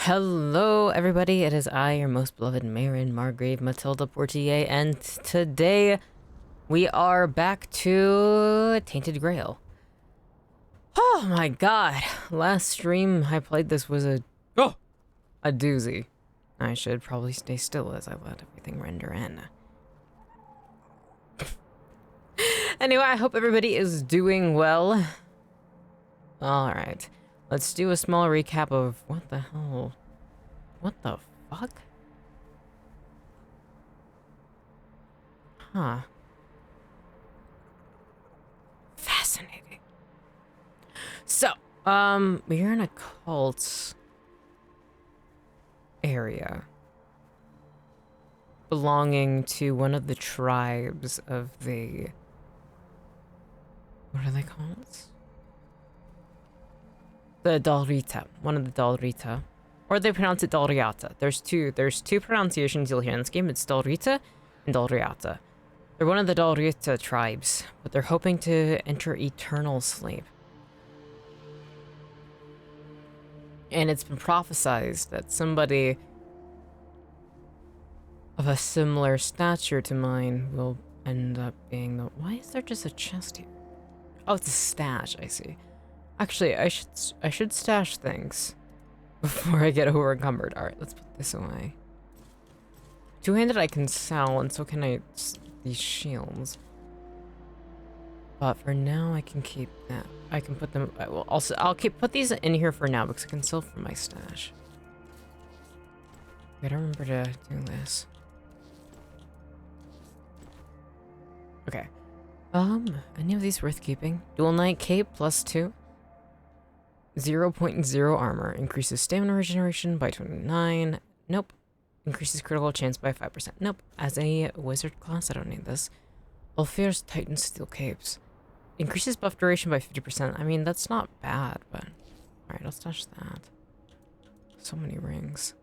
Hello, everybody. It is I, your most beloved Marin Margrave Matilda Portier, and today we are back to Tainted Grail. Oh my god. Last stream I played this was a doozy. I should probably stay still as I let everything render in. Anyway, I hope everybody is doing well. Alright. Let's do a small recap of what the hell. What the fuck? Huh. Fascinating. So, we're in a cult area belonging to one of the tribes of the... What are they called? The Dalrita. One of the Dalrita. Or they pronounce it Dalriata. There's two pronunciations you'll hear in this game. It's Dalrita and Dalriata. They're one of the Dalrita tribes, but they're hoping to enter eternal sleep. And it's been prophesized that somebody of a similar stature to mine will end up being the... Why is there just a chest here? Oh, it's a stash, I see. Actually, I should stash things before I get over encumbered. Alright, let's put this away. Two-handed I can sell, and so can these shields. But for now, I can keep that. I can put them... I'll put these in here for now, because I can sell from my stash. Gotta remember to do this. Okay. Any of these worth keeping? Dual Knight Cape +2. 0.0 armor. Increases stamina regeneration by 29. Nope. Increases critical chance by 5%. Nope. As a wizard class, I don't need this. Ulfir's Titan Steel Capes. Increases buff duration by 50%. I mean, that's not bad, but... Alright, I'll stash that. So many rings.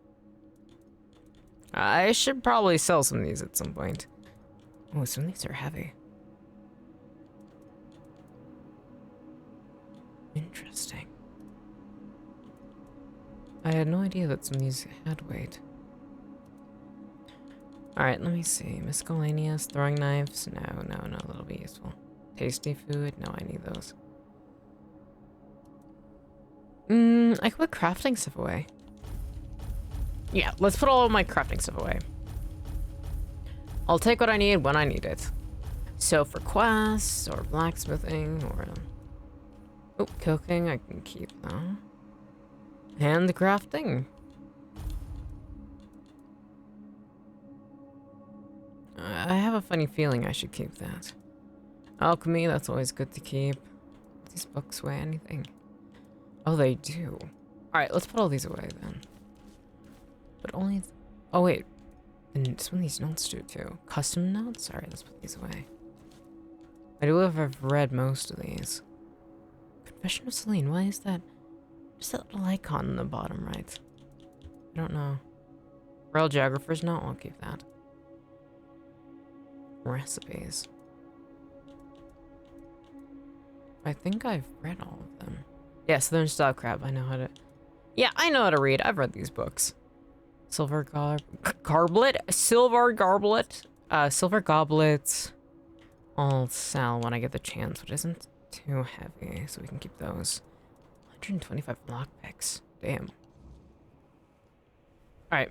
I should probably sell some of these at some point. Oh, some of these are heavy. Interesting. I had no idea that some of these had weight. Alright, let me see. Miscellaneous, throwing knives. No, that'll be useful. Tasty food. No, I need those. I could put crafting stuff away. Yeah, let's put all of my crafting stuff away. I'll take what I need when I need it. So for quests, or blacksmithing, or... Oh, cooking, I can keep that. Handcrafting. I have a funny feeling I should keep that. Alchemy, that's always good to keep. Do these books weigh anything? Oh, they do. Alright, let's put all these away then. But only... Oh, wait. And some of these notes do too. Custom notes? Alright, let's put these away. I do have read most of these. Confession of Celine, why is that? Just that little icon on the bottom right. I don't know. Royal Geographer's Note, I'll keep that. Recipes. I think I've read all of them. Yeah, Southern Style Crab, I know how to... Yeah, I know how to read. I've read these books. Silver Goblet? Silver Goblet? Silver Goblets. I'll sell when I get the chance, which isn't too heavy, so we can keep those. 125 lockpicks. Damn. Alright.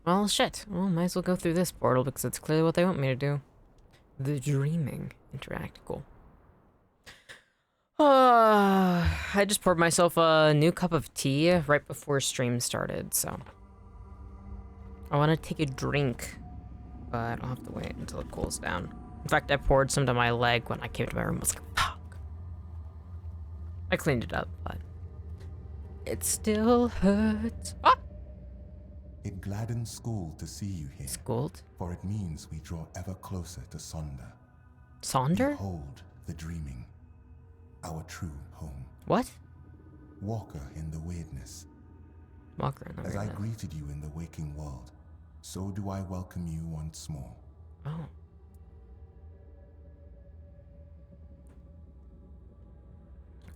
Well, shit. Well, might as well go through this portal because it's clearly what they want me to do. The dreaming. Interact. Cool. I just poured myself a new cup of tea right before stream started, so... I want to take a drink, but I'll have to wait until it cools down. In fact, I poured some to my leg when I came to my room. I was like, fuck. I cleaned it up, but it still hurts. Ah! It gladdens Skuld to see you here. Skuld? For it means we draw ever closer to Sonder. Sonder? Behold the dreaming. Our true home. What? Walker in the weirdness. Walker in the weirdness. As I weirdness. greeted you in the waking world, so do I welcome you once more. Oh.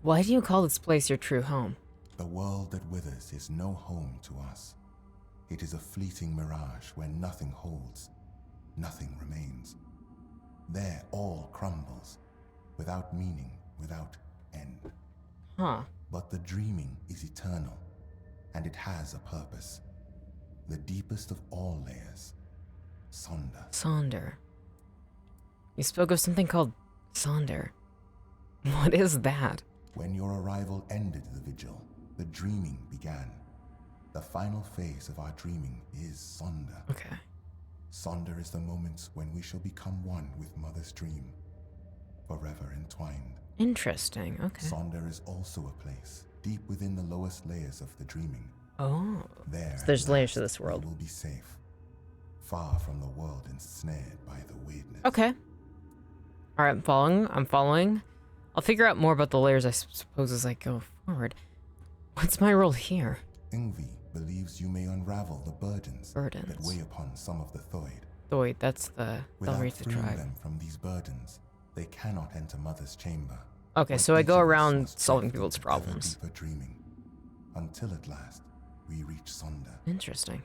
Why do you call this place your true home? The world that withers is no home to us. It is a fleeting mirage where nothing holds, nothing remains. There all crumbles, without meaning, without end. Huh. But the dreaming is eternal, and it has a purpose. The deepest of all layers, Sonder. Sonder. You spoke of something called Sonder. What is that? When your arrival ended the vigil, the dreaming began. The final phase of our dreaming is Sonder. Okay. Sonder is the moment when we shall become one with Mother's dream, forever entwined. Interesting, okay. Sonder is also a place deep within the lowest layers of the dreaming. Oh. There, So there's layers to this world. We will be safe, far from the world ensnared by the weirdness. Okay. Alright, I'm following. I'll figure out more about the layers, I suppose, as I go forward. What's my role here? Ingvi believes you may unravel the burdens that weigh upon some of the Thoid. Thoid, that's the Without freeing freeing them from these burdens, they cannot enter Mother's chamber. Okay, so I go around solving people's problems. Deeper dreaming, until at last we reach Sonder. Interesting.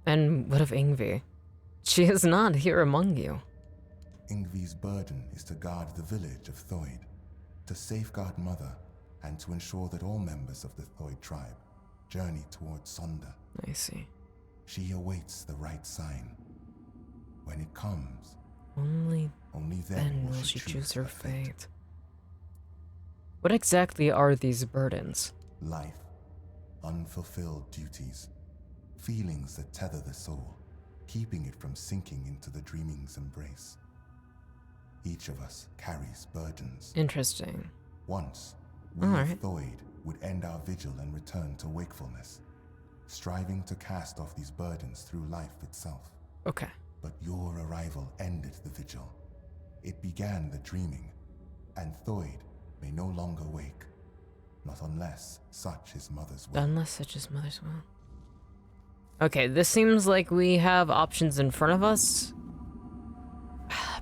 And what of Ingvi? She is not here among you. Ingvi's burden is to guard the village of Thoid, to safeguard Mother, and to ensure that all members of the Thoid tribe journey towards Sonder. I see. She awaits the right sign. When it comes, Only then will she choose her fate. What exactly are these burdens? Life, unfulfilled duties, feelings that tether the soul, keeping it from sinking into the dreaming's embrace. Each of us carries burdens. Interesting. Once, we Thoid would end our vigil and return to wakefulness, striving to cast off these burdens through life itself. Okay. But your arrival ended the vigil. It began the dreaming, and Thoid may no longer wake, not unless such is Mother's will. Unless such is Mother's will. Okay, this seems like we have options in front of us.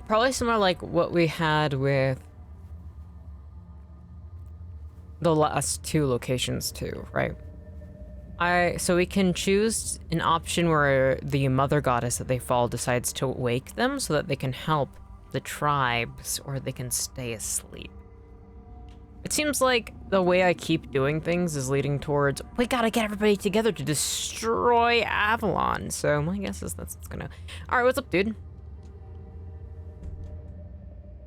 Probably similar like what we had with the last two locations too, right? So we can choose an option where the mother goddess that they follow decides to wake them so that they can help the tribes, or they can stay asleep. It seems like the way I keep doing things is leading towards, we gotta get everybody together to destroy Avalon. So my guess is that's what's gonna... Alright, what's up, dude?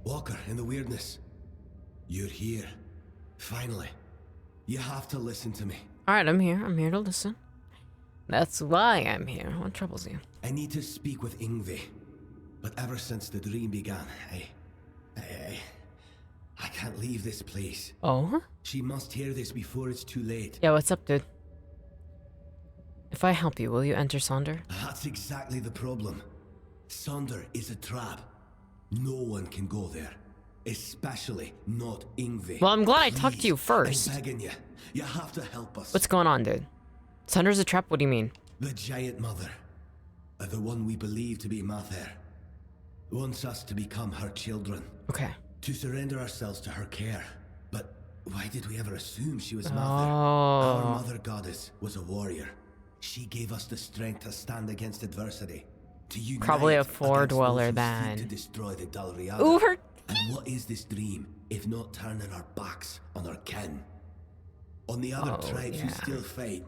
Walker in the weirdness. You're here. Finally. You have to listen to me. Alright, I'm here to listen. That's why I'm here. What troubles you? I need to speak with Ingvi. But ever since the dream began, I can't leave this place. Oh? She must hear this before it's too late. Yeah, what's up, dude? If I help you, will you enter Sonder? That's exactly the problem. Sonder is a trap. No one can go there. Especially not Ingvi. Well, I'm glad I Please, talked to you first. I'm begging you. You have to help us. What's going on, dude? Sonder's a trap? What do you mean? The giant mother, the one we believe to be Mather, wants us to become her children. Okay. To surrender ourselves to her care. But why did we ever assume she was Mather? Oh. Our mother goddess was a warrior. She gave us the strength to stand against adversity. To unite Probably a against four-dweller those who seek then. to destroy the Dalriada. Ooh, her... And what is this dream, if not turning our backs on our kin? On the other tribes who still fight?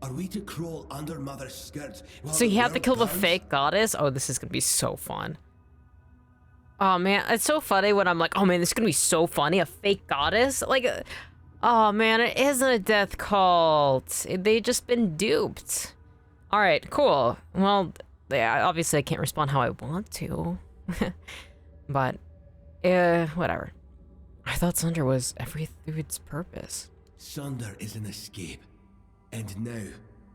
Are we to crawl under Mother's skirts? So you have to kill the burns? fake goddess? Oh, this is gonna be so fun. Oh man, it's so funny when I'm like, oh man, this is gonna be so funny. A fake goddess? Like, oh man, it isn't a death cult. They just been duped. Alright, cool. Well, yeah, obviously I can't respond how I want to. But, whatever. I thought Sonder was every dude's purpose. Sonder is an escape. And now,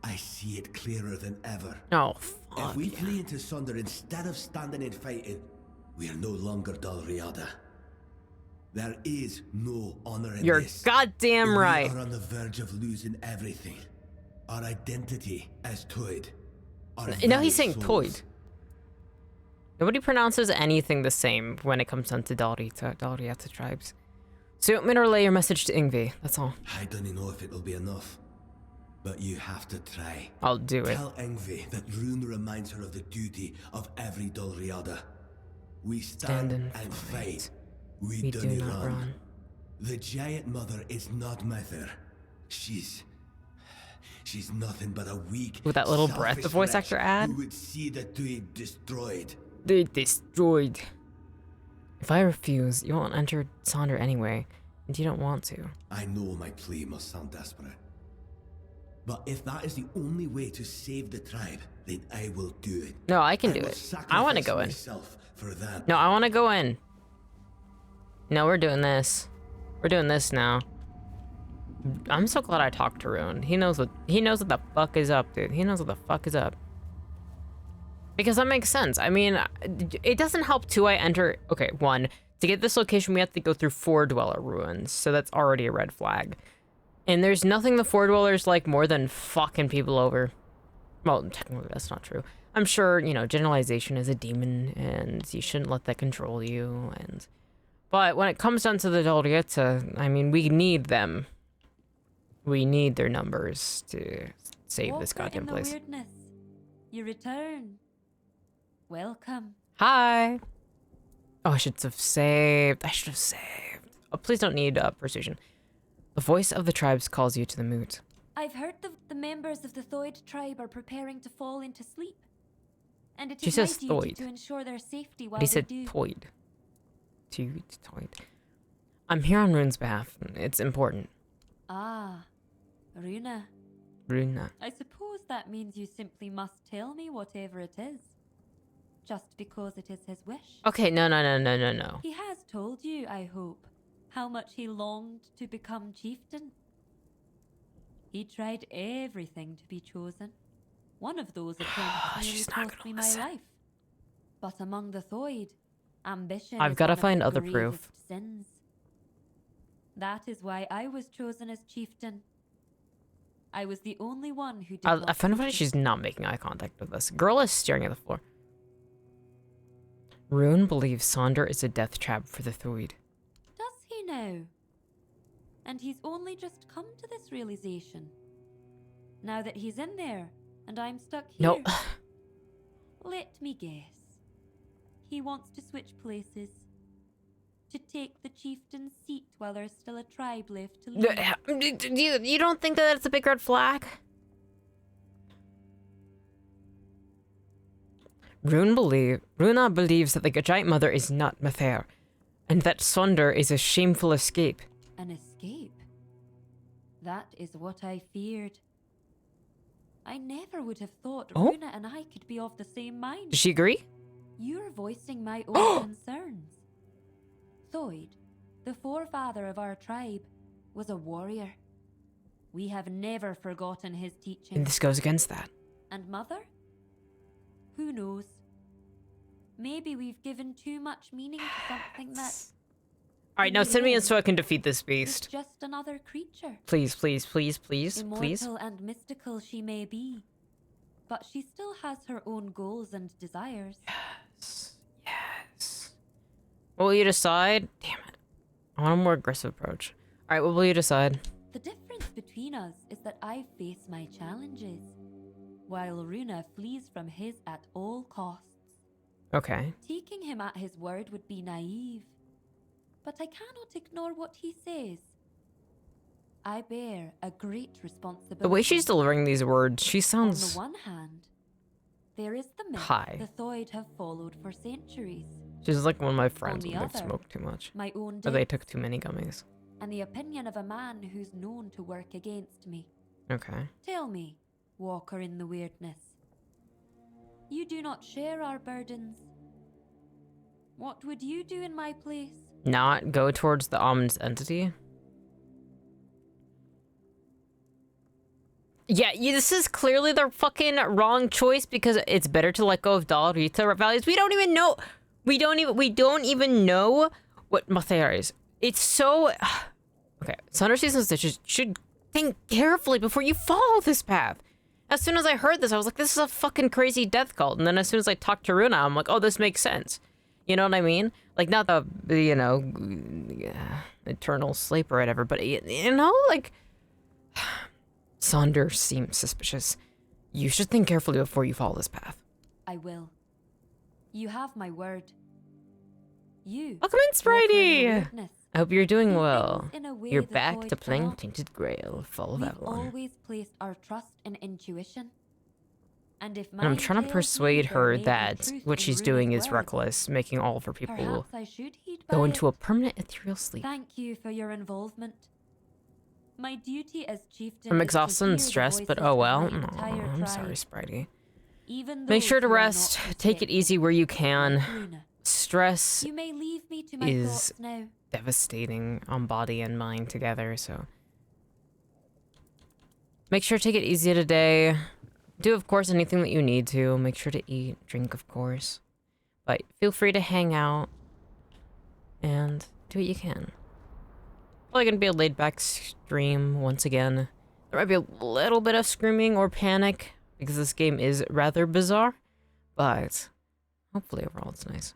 I see it clearer than ever. Oh, fuck. If we flee into Sonder instead of standing and fighting, we are no longer Dalriada. There is no honor in You're this. goddamn right. We are on the verge of losing everything. Our identity as Thoid. Now he's saying Thoid. Nobody pronounces anything the same when it comes down to Dalriata tribes. So you want me to relay your message to Ingvi, that's all. I don't know if it'll be enough, but you have to try. I'll do it. Tell Ingvi that Rune reminds her of the duty of every Dalriada. We stand and fight. We do not run. The giant mother is not Mother. She's nothing but a weak, with that little breath the voice actor add. Who would see the Tuig destroyed. They destroyed. If I refuse, you won't enter Sonder anyway, and you don't want to. I know my plea must sound desperate. But if that is the only way to save the tribe, then I will do it. No, I can do it. I want to go in. For that. No, I want to go in. No, we're doing this. We're doing this now. I'm so glad I talked to Rune. He knows what the fuck is up, dude. He knows what the fuck is up. Because that makes sense. I mean, it doesn't help too I enter... Okay, 1. To get this location, we have to go through 4 Dweller ruins. So that's already a red flag. And there's nothing the 4 Dwellers like more than fucking people over. Well, technically that's not true. I'm sure, you know, generalization is a demon, and you shouldn't let that control you, and... But when it comes down to the Dalrieta, I mean, we need them. We need their numbers to save this goddamn place. Weirdness. You return. Welcome. Hi. Oh, I should have saved. I should have saved. Oh, please don't need persuasion. The voice of the tribes calls you to the moot. I've heard the members of the Thoid tribe are preparing to fall into sleep. And it She is my says duty Thoid. to ensure their safety while He they said do. Toid. Toid. I'm here on Rune's behalf. It's important. Ah, Runa. Runa. I suppose that means you simply must tell me whatever it is. Just because it is his wish. Okay, no. He has told you, I hope, how much he longed to become chieftain. He tried everything to be chosen. One of those attempts nearly cost me my life. But among the Thoid, ambition I've is got to one of find the other proof. gravest sins. That is why I was chosen as chieftain. I was the only one who did I find it funny she's not making eye contact with us. Girl is staring at the floor. Rune believes Sonder is a death trap for the Thoid. Does he now? And he's only just come to this realization. Now that he's in there, and I'm stuck here. No. Let me guess. He wants to switch places. To take the chieftain's seat while there's still a tribe left to lead. You don't think that it's a big red flag? Runa believes that the giant mother is not Mather, and that Sonder is a shameful escape. An escape? That is what I feared. I never would have thought Runa and I could be of the same mind. Does she agree? You're voicing my own concerns. Thoid, the forefather of our tribe, was a warrior. We have never forgotten his teachings. And this goes against that. And mother? Who knows? Maybe we've given too much meaning to something that... Alright, now send me in so I can defeat this beast. It's just another creature. Please. Immortal and mystical she may be, but she still has her own goals and desires. Yes. What will you decide? Damn it. I want a more aggressive approach. Alright, what will you decide? The difference between us is that I face my challenges, while Runa flees from his at all costs. Okay. Taking him at his word would be naive, but I cannot ignore what he says. I bear a great responsibility. The way she's delivering these words, she sounds... On the one hand, there is the myth Hi. the Thoid have followed for centuries. She's like one of my friends On the when they've other, smoked too much. My own Or they depths, took too many gummies. and the opinion of a man who's known to work against me. Okay. Tell me, walker in the weirdness. You do not share our burdens. What would you do in my place? Not go towards the ominous entity? Yeah, this is clearly the fucking wrong choice because it's better to let go of Dalrieta values. We don't even know. We don't even know what Mather is. It's so... Okay, Sunder Season Stitches should think carefully before you follow this path. As soon as I heard this, I was like, this is a fucking crazy death cult. And then as soon as I talked to Runa, I'm like, oh, this makes sense. You know what I mean? Like, not the, you know, eternal sleep or whatever, but you know, like, Saunders seems suspicious. You should think carefully before you follow this path. I will. You have my word. You. Welcome in, Spritey! I hope you're doing Do well. things in a way You're that back Void to playing cannot. Tainted Grail, Fall of We've Avalon. always placed our trust in intuition. And if And I'm mine trying to tells me persuade there her may be that truth what in she's Runa's doing is words, reckless, making all of her people perhaps I should heed go by into a it. permanent ethereal sleep. Thank you for your involvement. My duty as chieftain I'm is to exhausted hear and the stressed, but voices oh of well. my Aw, entire I'm tribe, sorry, Spritey. even Make sure those to who are not rest, take it respectful, easy where you can. like Runa. Stress You may leave me to my is thoughts now. devastating on body and mind together, so make sure to take it easy today. Do, of course, anything that you need to. Make sure to eat, drink, of course. But feel free to hang out and do what you can. Probably gonna be a laid-back stream once again. There might be a little bit of screaming or panic because this game is rather bizarre, but hopefully overall it's nice.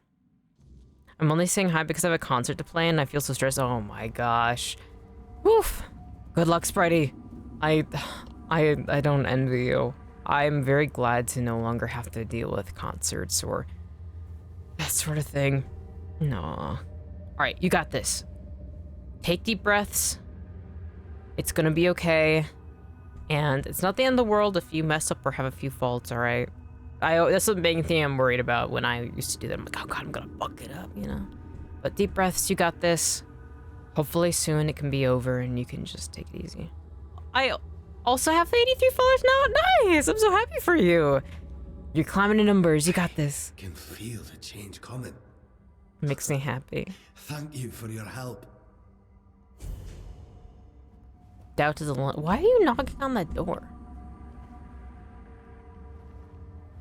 I'm only saying hi because I have a concert to play and I feel so stressed. Oh my gosh. Woof. Good luck, Spritey. I don't envy you. I'm very glad to no longer have to deal with concerts or that sort of thing. No. All right, you got this. Take deep breaths. It's gonna be okay. And it's not the end of the world if you mess up or have a few faults, all right? That's the main thing I'm worried about when I used to do that. I'm like, oh God, I'm gonna fuck it up, you know? But deep breaths, you got this. Hopefully soon it can be over and you can just take it easy. I also have 83 followers now. Nice! I'm so happy for you. You're climbing the numbers. You got this. Can feel the change coming. Makes me happy. Thank you for your help. Doubt is a lot. Why are you knocking on that door?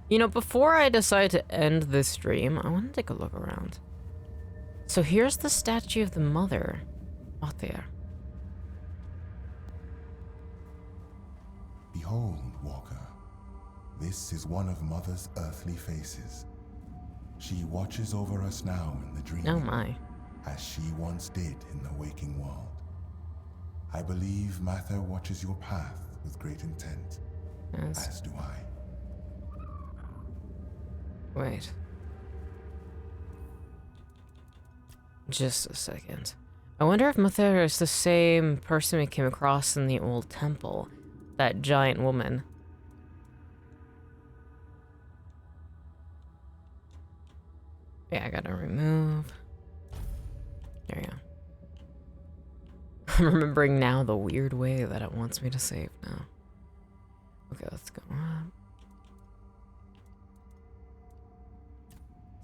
You know, before I decide to end this stream, I want to take a look around. So here's the statue of the mother. Out there. Behold, Walker. This is one of Mother's earthly faces. She watches over us now in the dream. Oh my. As she once did in the waking world. I believe Mather watches your path with great intent. Yes. As do I. Wait. Just a second. I wonder if Mather is the same person we came across in the old temple. That giant woman. Yeah, I gotta remove. There you go. I'm remembering now the weird way that it wants me to save now. Okay, let's go up.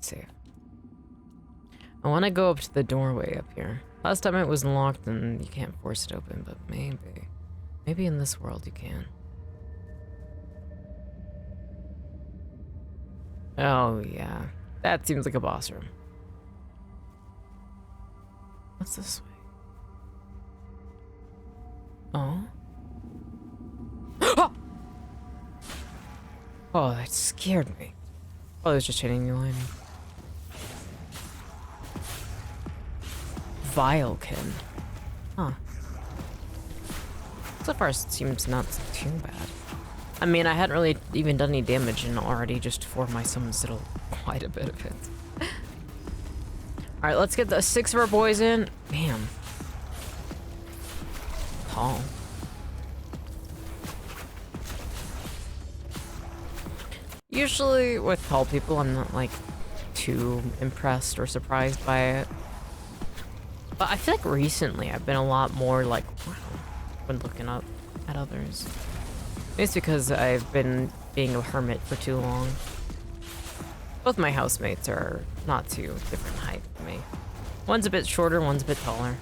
Save. I want to go up to the doorway up here. Last time it was locked and you can't force it open, but maybe. Maybe in this world you can. Oh, yeah. That seems like a boss room. What's this way? Oh? Oh, that scared me. Oh, it was just hitting me lightning. Vilekin. Huh. So far, it seems not too bad. I mean, I hadn't really even done any damage and already just for my summons did quite a bit of it. Alright, let's get the 6 of our boys in. Bam. Tall. Usually with tall people, I'm not like too impressed or surprised by it. But I feel like recently I've been a lot more like, wow, when looking up at others. Maybe it's because I've been being a hermit for too long. Both my housemates are not too different height from me. One's a bit shorter, one's a bit taller.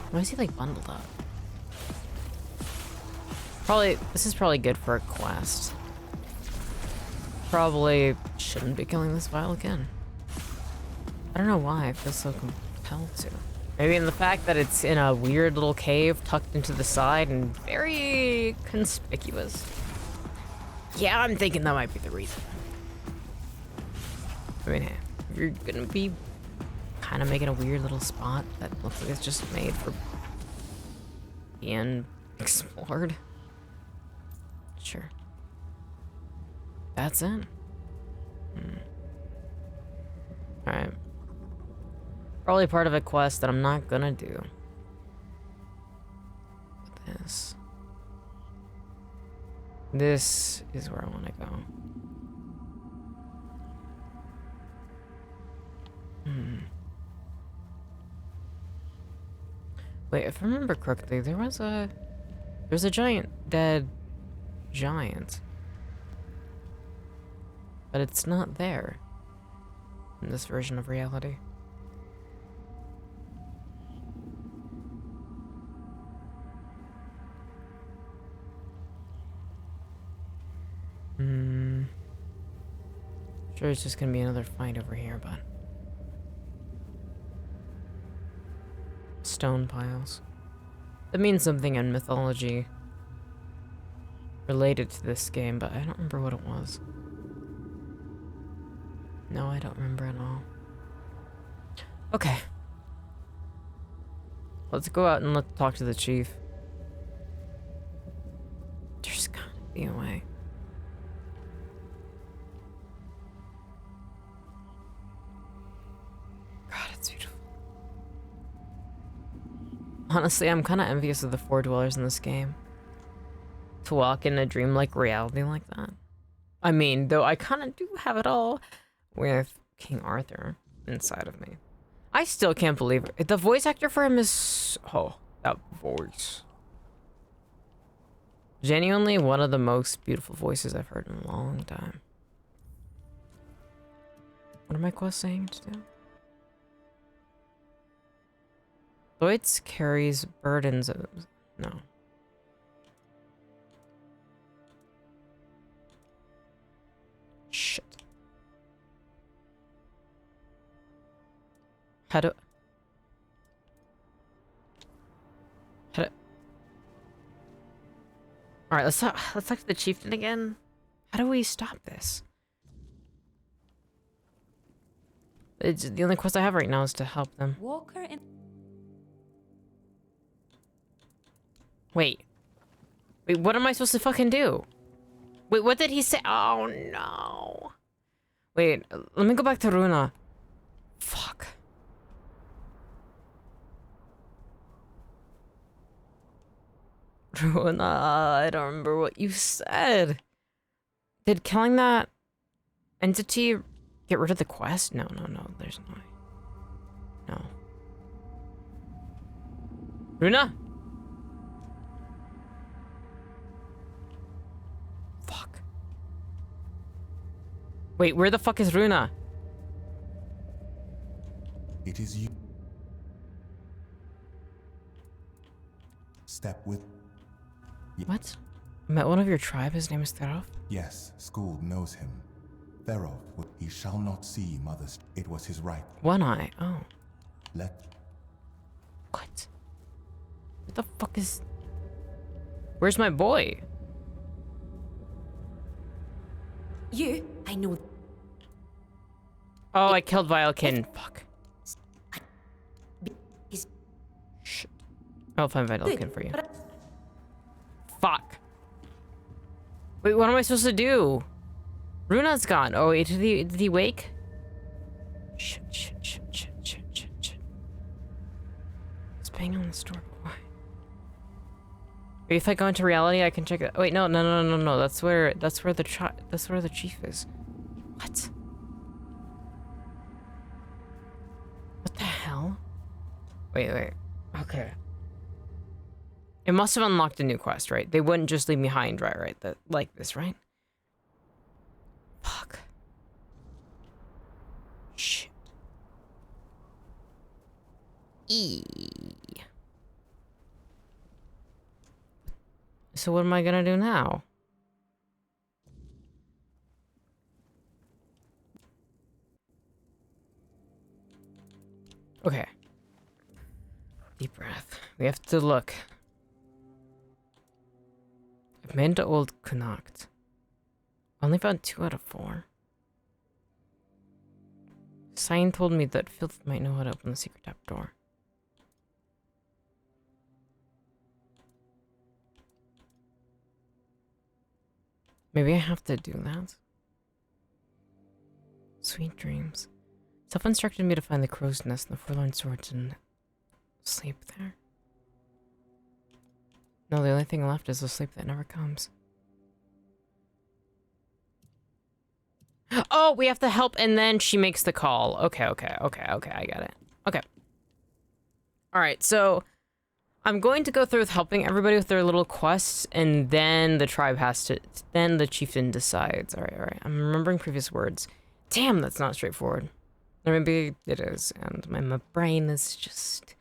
Why is he like bundled up? This is probably good for a quest. Probably shouldn't be killing this vial again. I don't know why I feel so compelled to. Maybe in the fact that it's in a weird little cave tucked into the side and very conspicuous. Yeah, I'm thinking that might be the reason. I mean, hey, you're gonna be kind of making a weird little spot that looks like it's just made for being explored. Sure. That's it. Alright. Probably part of a quest that I'm not gonna do. This. This is where I want to go. Wait, if I remember correctly, there's a giant dead giant. But it's not there in this version of reality. Sure, it's just gonna be another fight over here, but stone piles. That means something in mythology related to this game, but I don't remember what it was. No, I don't remember at all. Okay. Let's go out and let's talk to the chief. There's gotta be a way. God, it's beautiful. Honestly, I'm kind of envious of the four dwellers in this game. To walk in a dreamlike reality like that. I mean, though I kind of do have it all with King Arthur inside of me. I still can't believe it. The voice actor for him is... Oh, that voice. Genuinely one of the most beautiful voices I've heard in a long time. What am I quest saying to do? Lloyd's carries burdens of... No. Shit. How do... Alright, let's talk to the chieftain again. How do we stop this? It's, the only quest I have right now is to help them. Walker in. Wait, what am I supposed to fucking do? Wait, what did he say? Oh no. Wait, let me go back to Runa. Fuck. Runa, I don't remember what you said. Did killing that entity get rid of the quest? No, there's no way. No. Runa? Fuck. Wait, where the fuck is Runa? It is you. Step with... What? I met one of your tribe, his name is Therov? Yes, Skuld knows him. Therov, he shall not see Mother's... It was his right. One eye, oh. Let... What? What the fuck is... Where's my boy? I know. Oh, I killed Vilekin. Fuck. He's Shit. I'll find Vilekin for you. Fuck. Wait, what am I supposed to do? Runa's gone. Oh, wait, did he wake? Shit. It's banging on this door, but why? Wait, if I go into reality, I can check it. Wait, no. That's where the chief is. What? What the hell? Wait. Okay. It must have unlocked a new quest, right? They wouldn't just leave me high and dry, right? Like this, right? Fuck. Shit. So what am I gonna do now? Okay. Deep breath. We have to look. I've made it to Old Connacht. Only found 2 out of 4. Sign told me that Filth might know how to open the secret trap door. Maybe I have to do that. Sweet dreams. Self instructed me to find the crow's nest and the forlorn swords and sleep there. No, the only thing left is the sleep that never comes. Oh, we have to help and then she makes the call. Okay, I got it. Okay. Alright, so I'm going to go through with helping everybody with their little quests, and then the tribe has to, then the chieftain decides. Alright. I'm remembering previous words. Damn, that's not straightforward. Or maybe it is, and my brain is just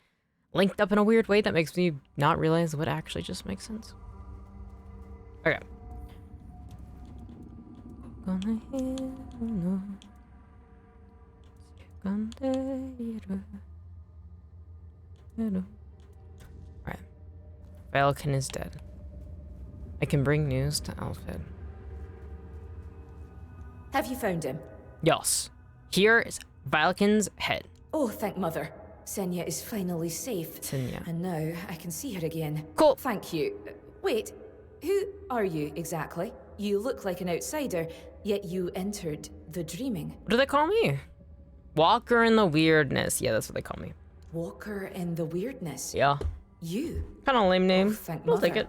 linked up in a weird way that makes me not realize what actually just makes sense. Okay. Alright. Falcon is dead. I can bring news to Alfred. Have you found him? Yes. Here is Falcon's head. Oh, thank Mother. Senya is finally safe. Senya. And now I can see her again. Cool. Thank you. Wait, who are you exactly? You look like an outsider, yet you entered the dreaming. What do they call me? Walker in the weirdness. Yeah, that's what they call me. Walker in the weirdness. Yeah. You? Kind of lame name. Oh, thank I'll take Mother. it.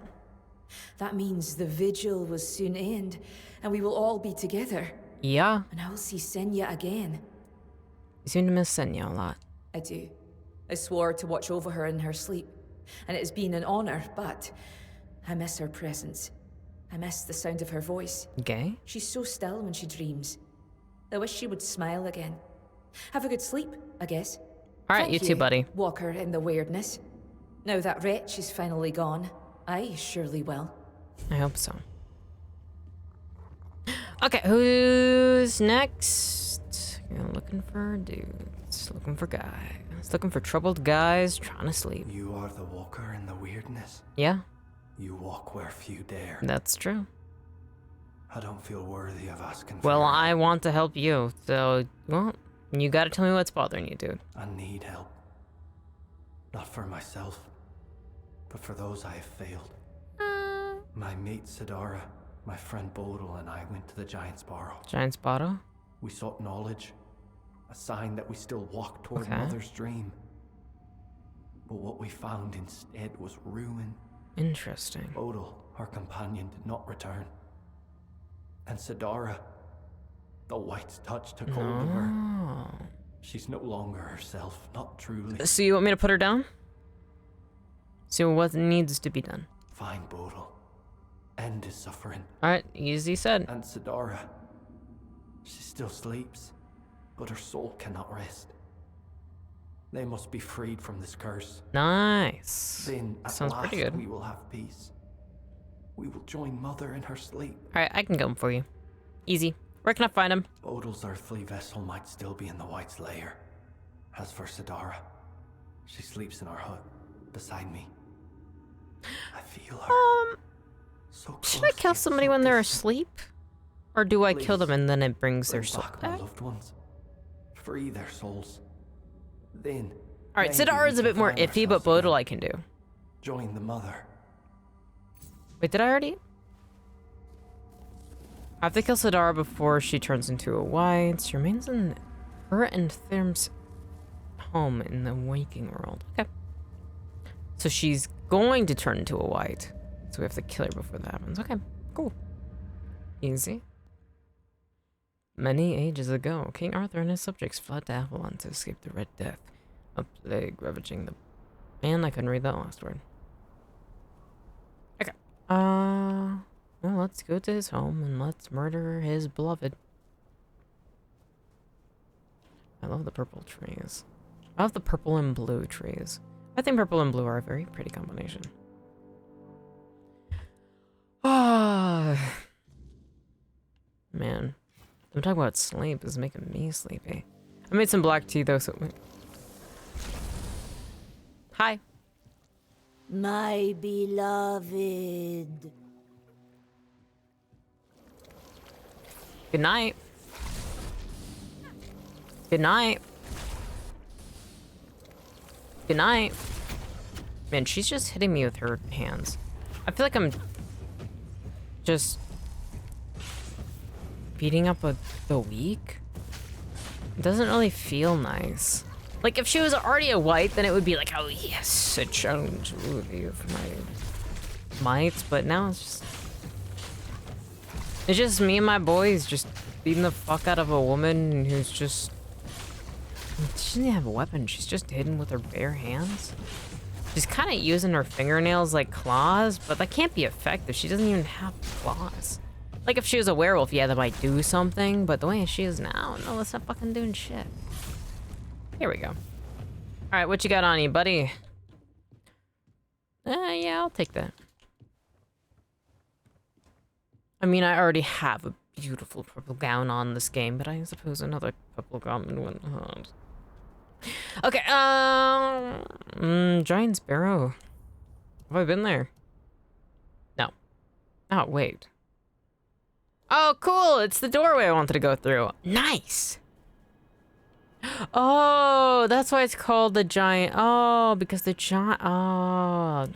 That means the vigil will soon end, and we will all be together. Yeah. And I will see Senya again. You seem to miss Senya a lot. I do. I swore to watch over her in her sleep, and it has been an honor, but I miss her presence. I miss the sound of her voice. Gay? She's so still when she dreams. I wish she would smile again. Have a good sleep, I guess. Alright, Thank you too, buddy. Walker in the weirdness. Now that wretch is finally gone, I surely will. I hope so. Okay, who's next? You're looking for dudes. Looking for guys. Looking for troubled guys trying to sleep. You are the walker in the weirdness. Yeah, You walk where few dare. that's true. I don't feel worthy of asking for Well, your I help. want to help you, so, well, you gotta tell me what's bothering you, dude. I need help. Not for myself, but for those I have failed. My mate Sidara, my friend Bodil, and I went to the Giant's Barrow. Giant's bottle? We sought knowledge, a sign that we still walk toward Okay. Mother's dream. But what we found instead was ruin. Interesting. Bodil, our companion, did not return. And Sidara, the White's touch took hold of her. Oh. She's no longer herself, not truly. So you want me to put her down? So what needs to be done? Find Bodil. End his suffering. Alright, easy said. And Sidara, she still sleeps, but her soul cannot rest. They must be freed from this curse. Nice. Then at Sounds last pretty good. we will have peace. We will join Mother in her sleep. Alright, I can get him for you. Easy. Where can I find him? Bodil's earthly vessel might still be in the White's lair. As for Sidara, she sleeps in our hut, beside me. I feel her. So Should I close kill yet somebody so when they're distant. asleep? Or do I kill them Please, and then it brings their Bring soul back my back? loved ones. Free their souls. Then. Alright, maybe Sidara we is a can bit more find iffy, but ourselves Bodil again. I can do. Join the Mother. Wait, did I already? I have to kill Sidara before she turns into a white. She remains in her and Therm's home in the waking world. Okay. So she's going to turn into a white. So we have to kill her before that happens. Okay, cool. Easy. Many ages ago, King Arthur and his subjects fled to Avalon to escape the Red Death, a plague ravaging the... Man, I couldn't read that last word. Okay. Well, let's go to his home and let's murder his beloved. I love the purple trees. I love the purple and blue trees. I think purple and blue are a very pretty combination. Ah, man. I'm talking about sleep is making me sleepy. I made some black tea though, so... Hi. My beloved. Good night. Good night. Good night. Man, she's just hitting me with her hands. I feel like I'm just beating up the weak. It doesn't really feel nice. Like, if she was already a white, then it would be like, oh yes, a challenge worthy of my might. But now it's just me and my boys just beating the fuck out of a woman who's just... She doesn't have a weapon. She's just hidden with her bare hands. She's kind of using her fingernails like claws, but that can't be effective. She doesn't even have claws. Like, if she was a werewolf, yeah, that might do something, but the way she is now, no, that's not fucking doing shit. Here we go. Alright, what you got on you, buddy? Yeah, I'll take that. I mean, I already have a beautiful purple gown on this game, but I suppose another purple gown wouldn't hurt. Okay, Giant Sparrow. Have I been there? No. Oh, wait. Oh, cool! It's the doorway I wanted to go through. Nice! Oh, that's why it's called the giant... Oh, because the giant... Oh.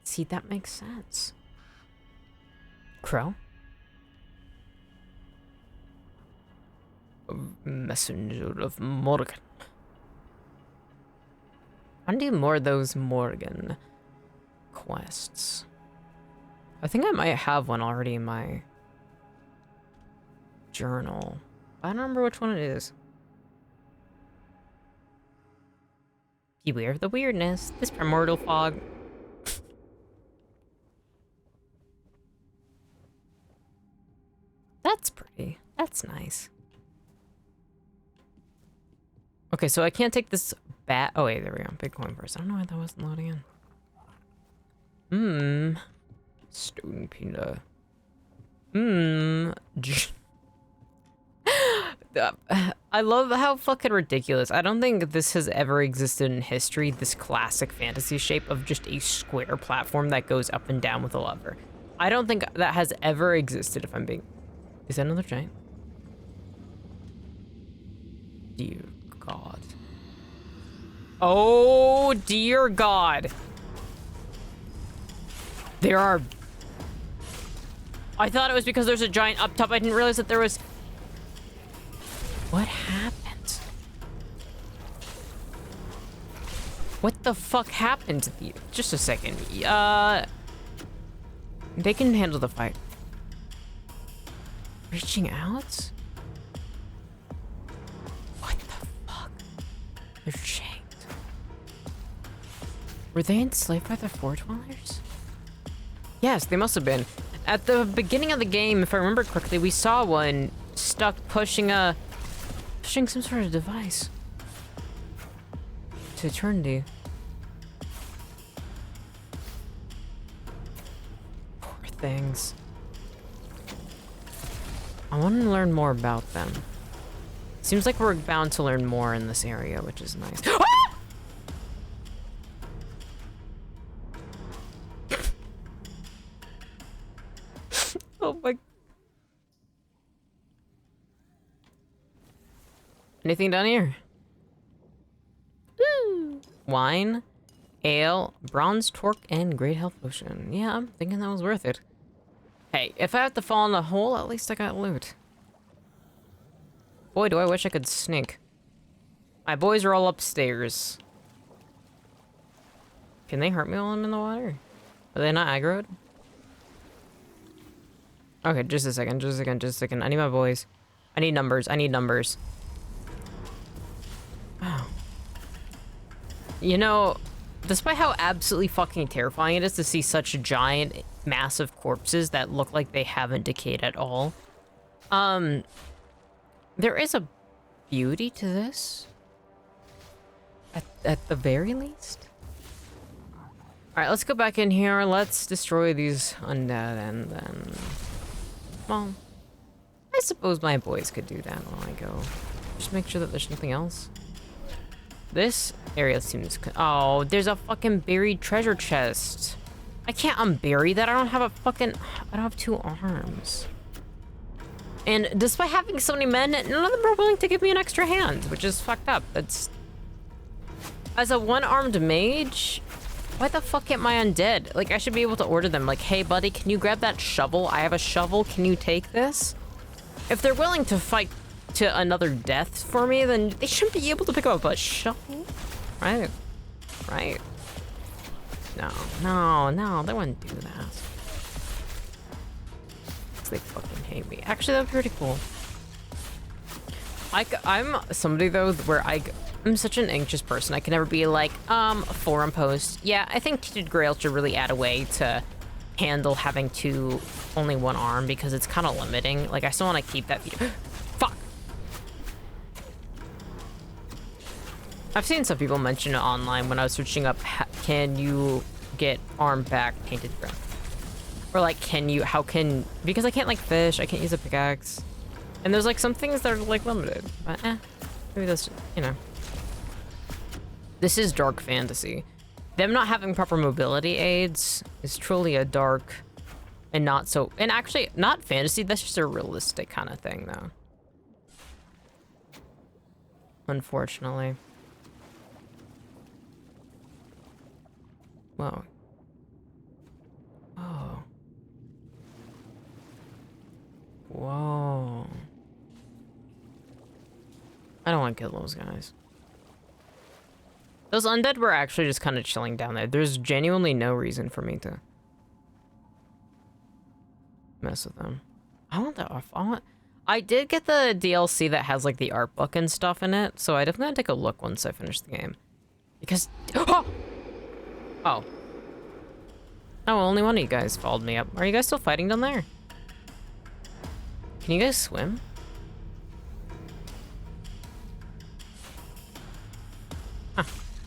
See, that makes sense. Crow? Messenger of Morgan. I want to do more of those Morgan quests. I think I might have one already in my journal. I don't remember which one it is. Beware of the weirdness. This primordial fog. That's pretty. That's nice. Okay, so I can't take this bat. Oh, wait, there we go. Bitcoin first. I don't know why that wasn't loading in. Stone peanut. I love how fucking ridiculous. I don't think this has ever existed in history, this classic fantasy shape of just a square platform that goes up and down with a lever. I don't think that has ever existed, if I'm being... Is that another giant? Dear God. Oh, dear God. There are... I thought it was because there's a giant up top. I didn't realize that there was... What happened? What the fuck happened to the... Just a second. They can handle the fight. Reaching out? What the fuck? They're chained. Were they enslaved by the Four Dwellers? Yes, they must have been. At the beginning of the game, if I remember correctly, we saw one stuck pushing some sort of device to eternity. Poor things. I want to learn more about them. Seems like we're bound to learn more in this area, which is nice. Oh my... Anything down here? Woo! Wine, ale, bronze torque, and great health potion. Yeah, I'm thinking that was worth it. Hey, if I have to fall in the hole, at least I got loot. Boy, do I wish I could sneak. My boys are all upstairs. Can they hurt me while I'm in the water? Are they not aggroed? Okay, just a second. I need my boys. I need numbers. Wow. You know, despite how absolutely fucking terrifying it is to see such giant, massive corpses that look like they haven't decayed at all, there is a beauty to this. At the very least. Alright, let's go back in here. Let's destroy these undead and then... Well, I suppose my boys could do that while I go. Just make sure that there's nothing else. This area seems... Oh, there's a fucking buried treasure chest. I can't unbury that. I don't have 2 arms. And despite having so many men, none of them are willing to give me an extra hand, which is fucked up. That's... As a one-armed mage, why the fuck am I undead? Like, I should be able to order them, like, hey, buddy, can you grab that shovel? I have a shovel, can you take this? If they're willing to fight to another death for me, then they shouldn't be able to pick up a shovel. Right? Right? No, they wouldn't do that. They fucking hate me. Actually, that'd be pretty cool. I'm somebody, though, where I'm such an anxious person. I can never be like, forum post. Yeah, I think Tainted Grail should really add a way to handle having only one arm, because it's kind of limiting. Like, I still want to keep that feature. Fuck! I've seen some people mention it online when I was searching up, can you get arm back Tainted Grail? Or like, because I can't like fish, I can't use a pickaxe. And there's like some things that are like limited, but maybe that's, you know. This is dark fantasy. Them not having proper mobility aids is truly a dark and actually not fantasy, that's just a realistic kind of thing though. Unfortunately. Whoa. Oh. Whoa. I don't want to kill those guys. Those undead were actually just kind of chilling down there. There's genuinely no reason for me to mess with them. I want that off. I did get the DLC that has like the art book and stuff in it, so I definitely have to take a look once I finish the game. Because oh, only one of you guys followed me up. Are you guys still fighting down there? Can you guys swim? Huh,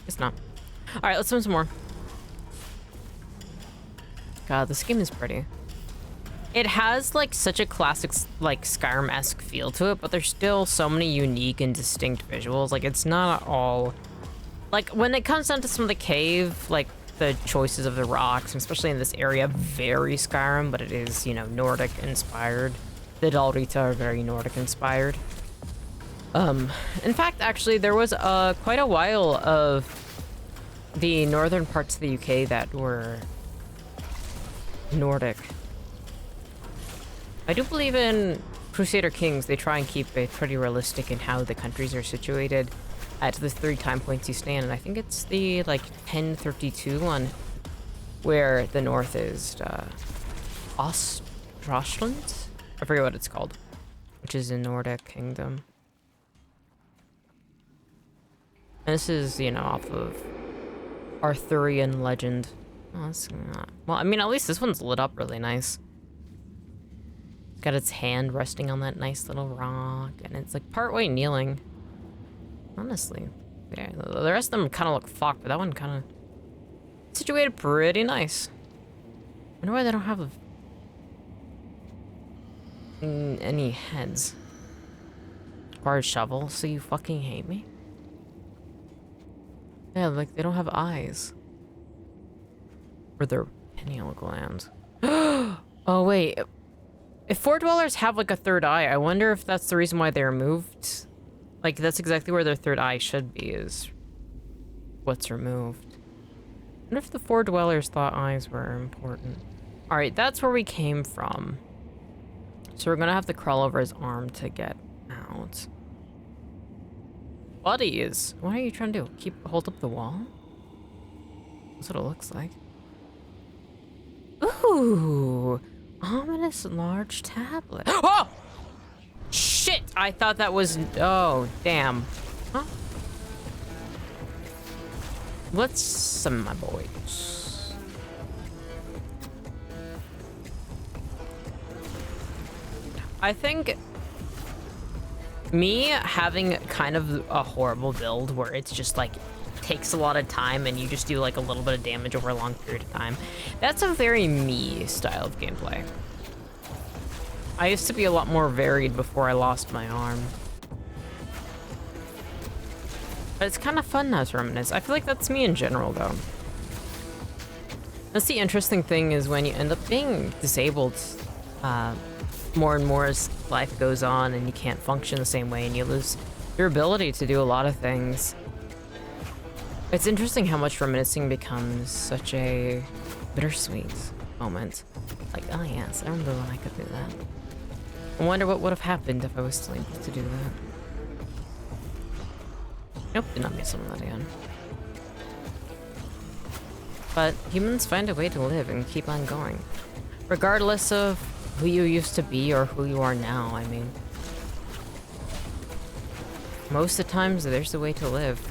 it's not. All right, let's swim some more. God, this game is pretty. It has like such a classic, like Skyrim-esque feel to it, but there's still so many unique and distinct visuals. Like, it's not all, like when it comes down to some of the cave, like the choices of the rocks, especially in this area, very Skyrim, but it is, you know, Nordic inspired. The Dalrita are very Nordic inspired. In fact, actually, there was quite a while of the northern parts of the UK that were Nordic. I do believe in Crusader Kings, they try and keep it pretty realistic in how the countries are situated at the 3 time points you stand, and I think it's the, like, 1032 one, where the north is, Ostrosland? I forget what it's called, which is a Nordic kingdom. And this is, you know, off of Arthurian legend. Oh, that's not... Well, I mean, at least this one's lit up really nice. It's got its hand resting on that nice little rock, and it's like partway kneeling. Honestly. Yeah, the rest of them kind of look fucked, but that one kind of situated pretty nice. I wonder why they don't have any heads. Or a shovel, so you fucking hate me? Yeah, like, they don't have eyes. Or their pineal glands. Oh, wait. If Fort Dwellers have, like, a third eye, I wonder if that's the reason why they removed... Like, that's exactly where their third eye should be, is what's removed. I wonder if the Fort Dwellers thought eyes were important. Alright, that's where we came from. So we're gonna have to crawl over his arm to get out. Buddies! What are you trying to do? Hold up the wall? That's what it looks like. Ooh! Ominous large tablet. Oh! Shit! I thought that was... Oh, damn. Huh? Let's summon my boys. I think... me having kind of a horrible build where it's just like takes a lot of time and you just do like a little bit of damage over a long period of time. That's a very me style of gameplay. I used to be a lot more varied before I lost my arm. But it's kind of fun now to reminisce. I feel like that's me in general though. That's the interesting thing is when you end up being disabled more and more as life goes on and you can't function the same way and you lose your ability to do a lot of things. It's interesting how much reminiscing becomes such a bittersweet moment. Like, oh yes, I remember when I could do that. I wonder what would have happened if I was still able to do that. Nope, did not get some of that again. But humans find a way to live and keep on going. Regardless of who you used to be or who you are now, I mean. Most of the times, there's a way to live.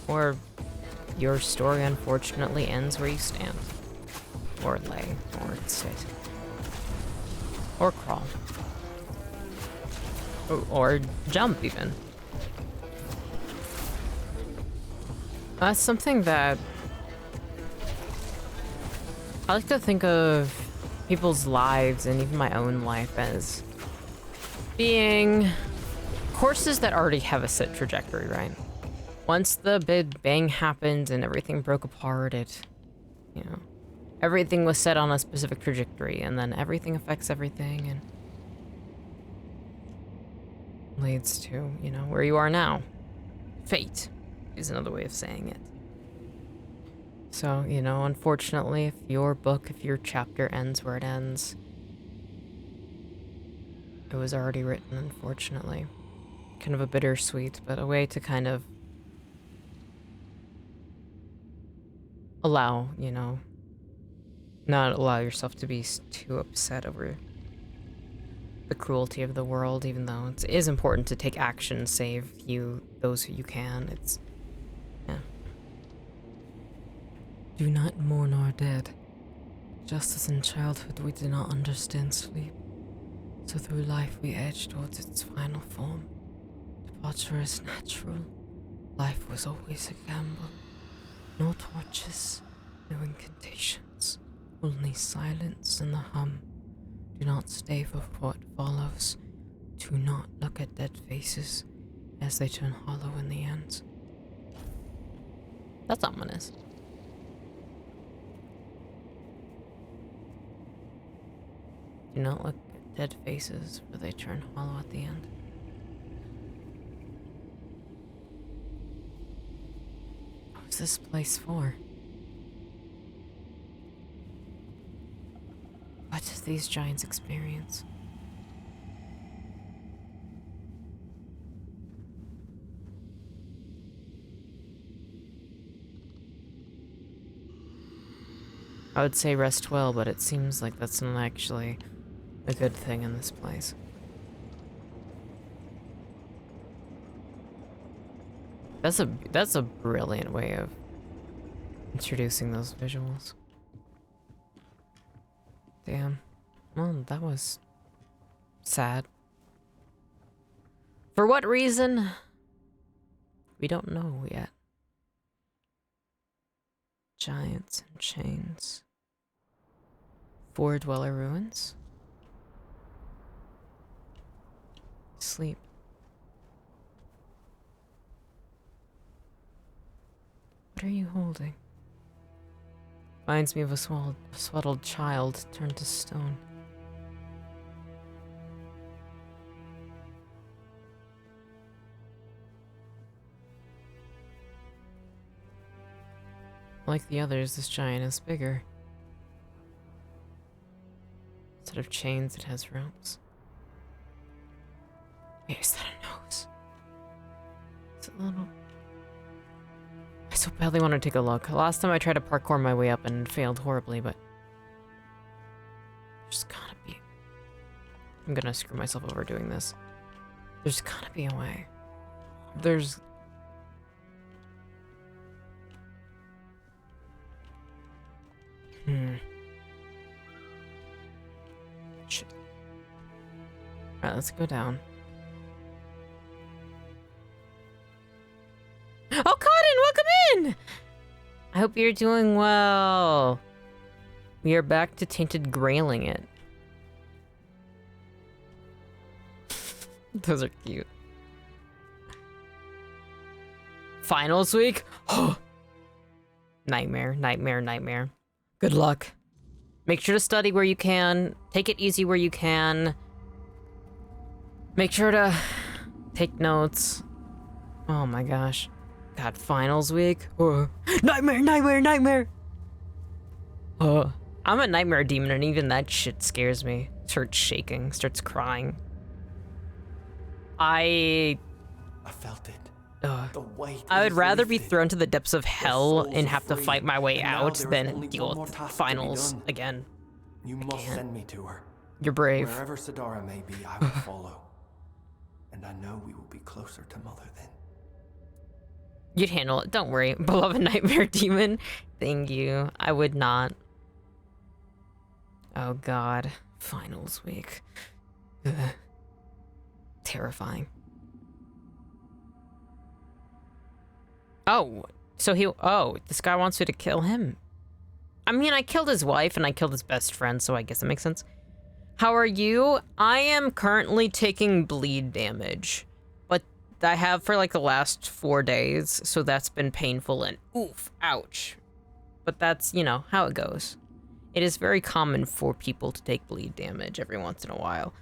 Or your story unfortunately ends where you stand. Or lay. Or sit. Or crawl. Or jump, even. That's something that I like to think of people's lives and even my own life as being courses that already have a set trajectory, right? Once the Big Bang happened and everything broke apart, you know, everything was set on a specific trajectory, and then everything affects everything and leads to, you know, where you are now. Fate is another way of saying it. So, you know, unfortunately, if your chapter ends where it ends, it was already written, unfortunately. Kind of a bittersweet, but a way to kind of allow, you know, not allow yourself to be too upset over the cruelty of the world, even though it is important to take action, save those who you can. It's, yeah. Do not mourn our dead. Just as in childhood we did not understand sleep, so through life we edge towards its final form. Departure is natural. Life was always a gamble. No torches, no incantations, only silence and the hum. Do not stay for what follows. Do not look at dead faces as they turn hollow in the end. That's ominous. Do not look at dead faces, for they turn hollow at the end. What's this place for? What do these giants experience? I would say rest well, but it seems like that's not actually a good thing in this place. That's a brilliant way of introducing those visuals. Damn. Well, that was sad. For what reason? We don't know yet. Giants and chains. Four dweller ruins. Sleep. What are you holding? Reminds me of a swaddled child turned to stone. Like the others, this giant is bigger. Instead of chains, it has ropes. Wait, is that a nose? Is it a little... I so badly want to take a look. Last time I tried to parkour my way up and failed horribly, but... There's gotta be... I'm gonna screw myself over doing this. There's gotta be a way. There's... Shit. Alright, let's go down. Oh, Cotton, welcome in! I hope you're doing well. We are back to Tainted Grailing it. Those are cute. Finals week? Nightmare, nightmare, nightmare. Good luck. Make sure to study where you can. Take it easy where you can. Make sure to take notes. Oh my gosh. God, finals week. Nightmare, nightmare, nightmare. I'm a nightmare demon, and even that shit scares me. Starts shaking, starts crying. I felt it. The weight I would was rather be lifted. thrown to the depths of hell souls and are have to free, fight my way and now out there is than only deal one more with task to be finals done. again. You must send me to her. You're brave. Wherever Sidara may be, I will follow. And I know we will be closer to Mother then. You'd handle it. Don't worry. Beloved nightmare demon. Thank you. I would not. Oh god. Finals week. Ugh. Terrifying. Oh, so this guy wants me to kill him. I mean, I killed his wife and I killed his best friend, so I guess that makes sense. How are you? I am currently taking bleed damage, but I have for like the last 4 days, so that's been painful and oof, ouch. But that's, you know, how it goes. It is very common for people to take bleed damage every once in a while.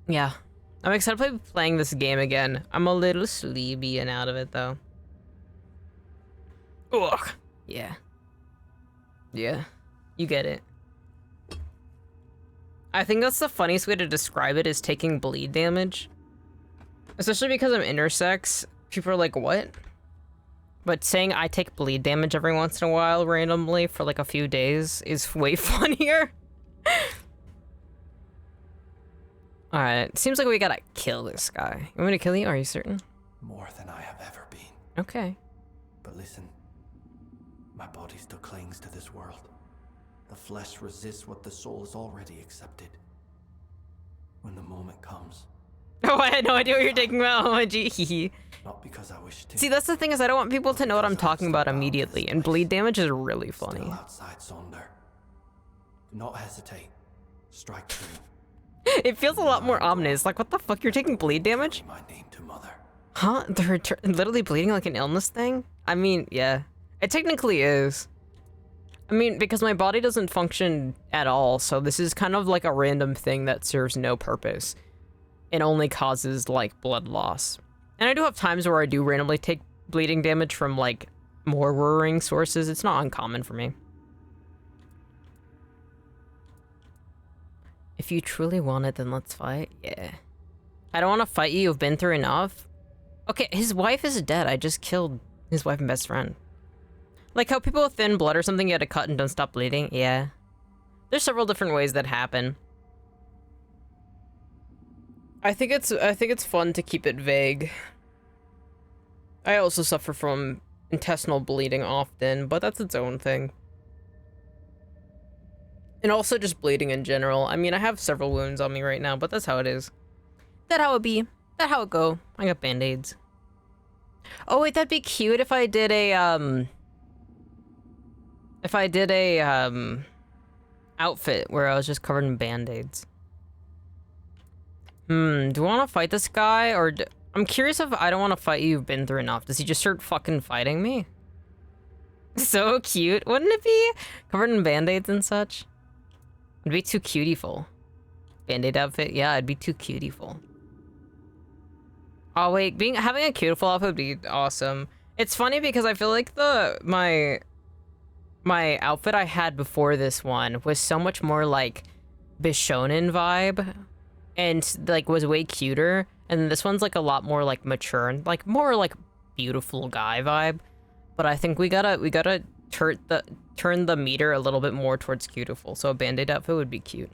Yeah. I'm excited to be playing this game again. I'm a little sleepy and out of it, though. Ugh. Yeah. Yeah. You get it. I think that's the funniest way to describe it, is taking bleed damage. Especially because I'm intersex. People are like, what? But saying I take bleed damage every once in a while randomly for like a few days is way funnier. Alright, seems like we gotta kill this guy. You want me to kill you? Are you certain? More than I have ever been. Okay. But listen, my body still clings to this world. The flesh resists what the soul has already accepted. When the moment comes. Oh, I had no idea what you're talking about. Oh, gee. Not because I wish to. See, that's the thing, is I don't want people to know what I'm talking about immediately, and bleed damage is really funny. Still outside Sonder. Do not hesitate. Strike through. It feels a lot more ominous. Like, what the fuck? You're taking bleed damage? My name to Mother. Huh? They're literally bleeding like an illness thing? I mean, yeah. It technically is. I mean, because my body doesn't function at all, so this is kind of like a random thing that serves no purpose. It only causes, like, blood loss. And I do have times where I do randomly take bleeding damage from, like, more worrying sources. It's not uncommon for me. If you truly want it, then let's fight. Yeah. I don't want to fight you. You've been through enough. Okay, his wife is dead. I just killed his wife and best friend. Like how people with thin blood or something, you had to cut and don't stop bleeding. Yeah. There's several different ways that happen. I think it's fun to keep it vague. I also suffer from intestinal bleeding often, but that's its own thing. And also just bleeding in general. I mean, I have several wounds on me right now, but that's how it is. That how it be. That how it go. I got band-aids. Oh wait, that'd be cute if I did a outfit where I was just covered in band-aids. Do I want to fight this guy, or I'm curious if I don't want to fight you, you've been through enough. Does he just start fucking fighting me? So cute, wouldn't it be? Covered in band-aids and such. It'd be too cutieful. Band-aid outfit? Yeah, it'd be too cutieful. Oh wait, having a cutieful outfit would be awesome. It's funny because I feel like my outfit I had before this one was so much more like Bishonen vibe, and like was way cuter. And this one's like a lot more like mature and like more like beautiful guy vibe. But I think we gotta turn the meter a little bit more towards cutieful, so a band-aid outfit would be cute.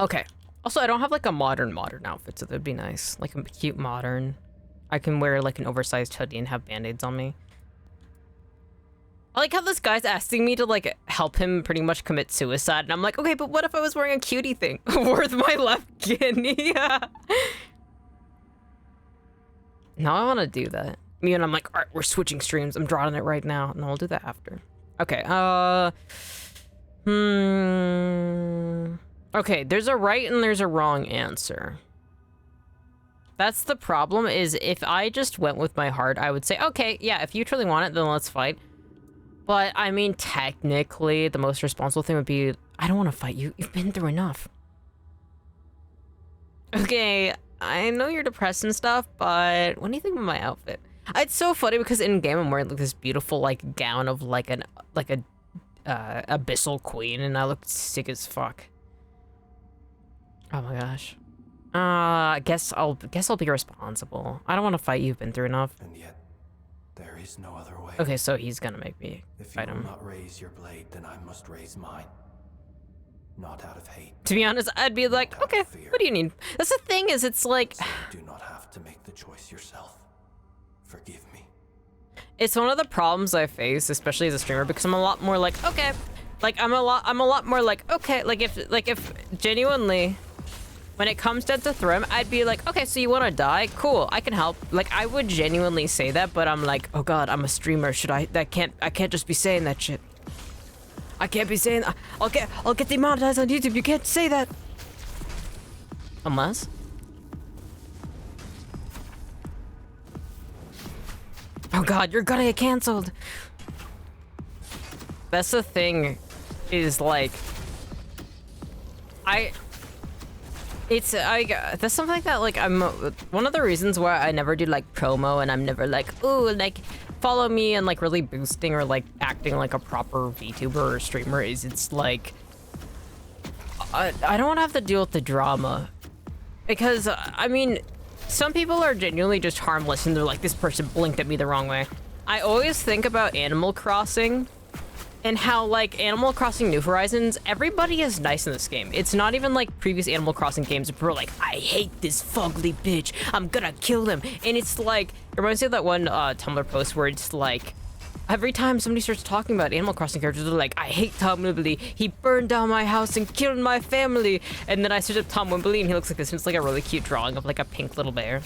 Okay. Also, I don't have like a modern outfit, so that'd be nice. Like a cute modern. I can wear like an oversized hoodie and have band-aids on me. I like how this guy's asking me to like help him pretty much commit suicide, and I'm like, okay, but what if I was wearing a cutie thing? Worth my left kidney. Now I want to do that. Me and I'm like, all right, we're switching streams. I'm drawing it right now, and I'll do that after. Okay. Okay, there's a right and there's a wrong answer. That's the problem, is if I just went with my heart, I would say, okay, yeah, if you truly want it, then let's fight. But, I mean, technically, the most responsible thing would be, I don't want to fight you. You've been through enough. Okay, I know you're depressed and stuff, but what do you think of my outfit? It's so funny because in-game I'm wearing, like, this beautiful, like, gown of, like, a abyssal queen, and I look sick as fuck. Oh my gosh. I guess I'll be responsible. I don't want to fight you. You've been through enough. And yet, there is no other way. Okay, so he's gonna make me If you fight will him. not raise your blade, then I must raise mine. Not out of hate. To be honest, I'd be like, okay, what do you need? That's the thing is, it's like, So you do not have to make the choice yourself. Forgive me. it's one of the problems I face, especially as a streamer, because I'm a lot more like, okay, like I'm a lot more like, okay, like if genuinely, when it comes down to Thrym, I'd be like, okay, so you want to die? Cool, I can help. Like, I would genuinely say that, but I'm like, oh god, I'm a streamer. I can't just be saying that shit. I can't be saying that. I'll get demonetized on YouTube. You can't say that. Unless. Oh god, you're gonna get canceled. That's the thing, is like, that's something that, like, I'm one of the reasons why I never do like promo, and I'm never like, ooh, like follow me and like really boosting or like acting like a proper VTuber or streamer, is it's like I don't want to have to deal with the drama, because I mean, some people are genuinely just harmless and they're like, this person blinked at me the wrong way. I always think about Animal Crossing and how, like, Animal Crossing New Horizons, everybody is nice in this game. It's not even like previous Animal Crossing games where people are like, I hate this fugly bitch, I'm gonna kill them. And it's like, it reminds me of that one Tumblr post where it's like, every time somebody starts talking about Animal Crossing characters, they're like, I hate Tom Wimbley, he burned down my house and killed my family. And then I search up Tom Wimbley and he looks like this, and it's like a really cute drawing of like a pink little bear.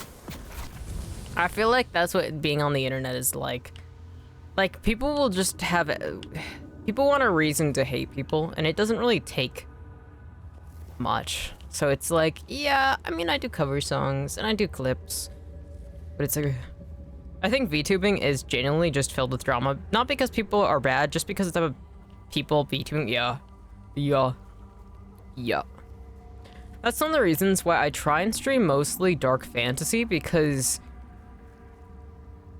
I feel like that's what being on the internet is like. Like, people will just have... People want a reason to hate people, and it doesn't really take much. So it's like, yeah, I mean, I do cover songs, and I do clips, but it's like... I think VTubing is genuinely just filled with drama. Not because people are bad, just because it's people VTubing, yeah. That's one of the reasons why I try and stream mostly dark fantasy, because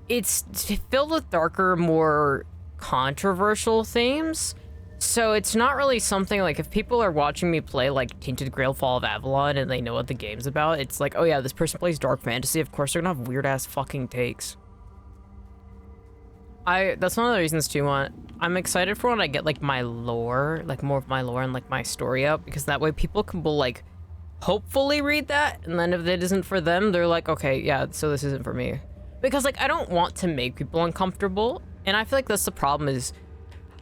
it's filled with darker, more controversial themes. So it's not really something like, if people are watching me play like Tainted Grail Fall of Avalon and they know what the game's about, it's like, oh yeah, this person plays dark fantasy, of course they're gonna have weird ass fucking takes. That's one of the reasons too, I'm excited for when I get like my lore, like more of my lore and like my story out, because that way people will like hopefully read that, and then if it isn't for them, they're like, okay, yeah, so this isn't for me. Because like, I don't want to make people uncomfortable, and I feel like that's the problem, is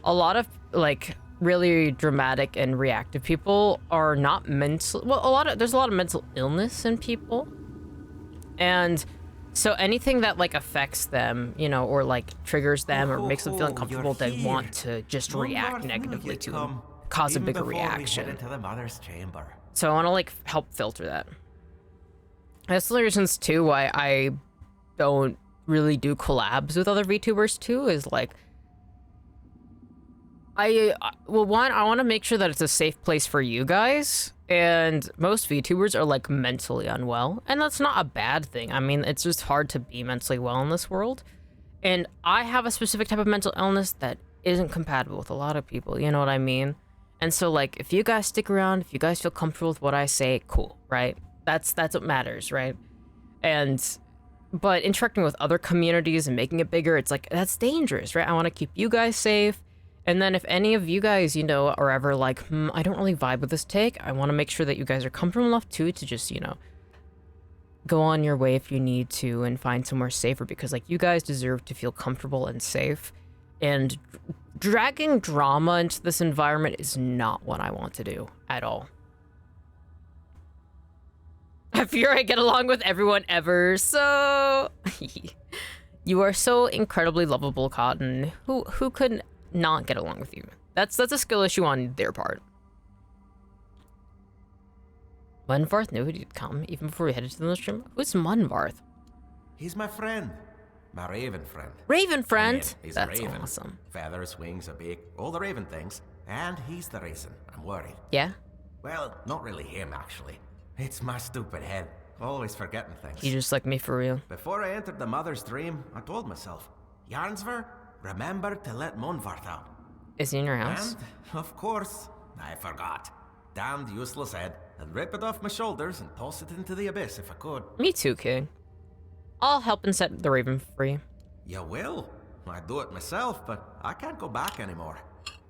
a lot of like really dramatic and reactive people are not mental, well, there's a lot of mental illness in people, and so anything that like affects them, you know, or like triggers them or makes them feel uncomfortable, they want to just react negatively to them, cause a bigger reaction. So I want to like help filter that. That's the reasons too why I don't really do collabs with other VTubers too, is like, well, one, I want to make sure that it's a safe place for you guys, and most VTubers are like mentally unwell, and that's not a bad thing. I mean, it's just hard to be mentally well in this world, and I have a specific type of mental illness that isn't compatible with a lot of people, you know what I mean? And so like, if you guys stick around, if you guys feel comfortable with what I say, cool, right? That's what matters, right? But interacting with other communities and making it bigger, it's like, that's dangerous, right? I want to keep you guys safe. And then if any of you guys, you know, are ever like, I don't really vibe with this take, I want to make sure that you guys are comfortable enough too, to just, you know, go on your way if you need to and find somewhere safer, because like, you guys deserve to feel comfortable and safe. And dragging drama into this environment is not what I want to do at all. I fear I get along with everyone ever, so... You are so incredibly lovable, Cotton. Who could not get along with you? That's a skill issue on their part. Munvarth knew he'd come, even before we headed to the stream. Who's Munvarth? He's my friend. My raven friend. Raven friend? And he's That's a raven. awesome. Feathers, wings, a beak, all the raven things. And he's the reason I'm worried. Yeah? Well, not really him, actually. It's my stupid head. Always forgetting things. You just like me for real. Before I entered the mother's dream, I told myself, Yarnsver, remember to let Monvarth out. Is he in your house? And, of course, I forgot. Damned useless head. I'd rip it off my shoulders and toss it into the abyss if I could. Me too, King. I'll help and set the raven free. You will? I'd do it myself, but I can't go back anymore.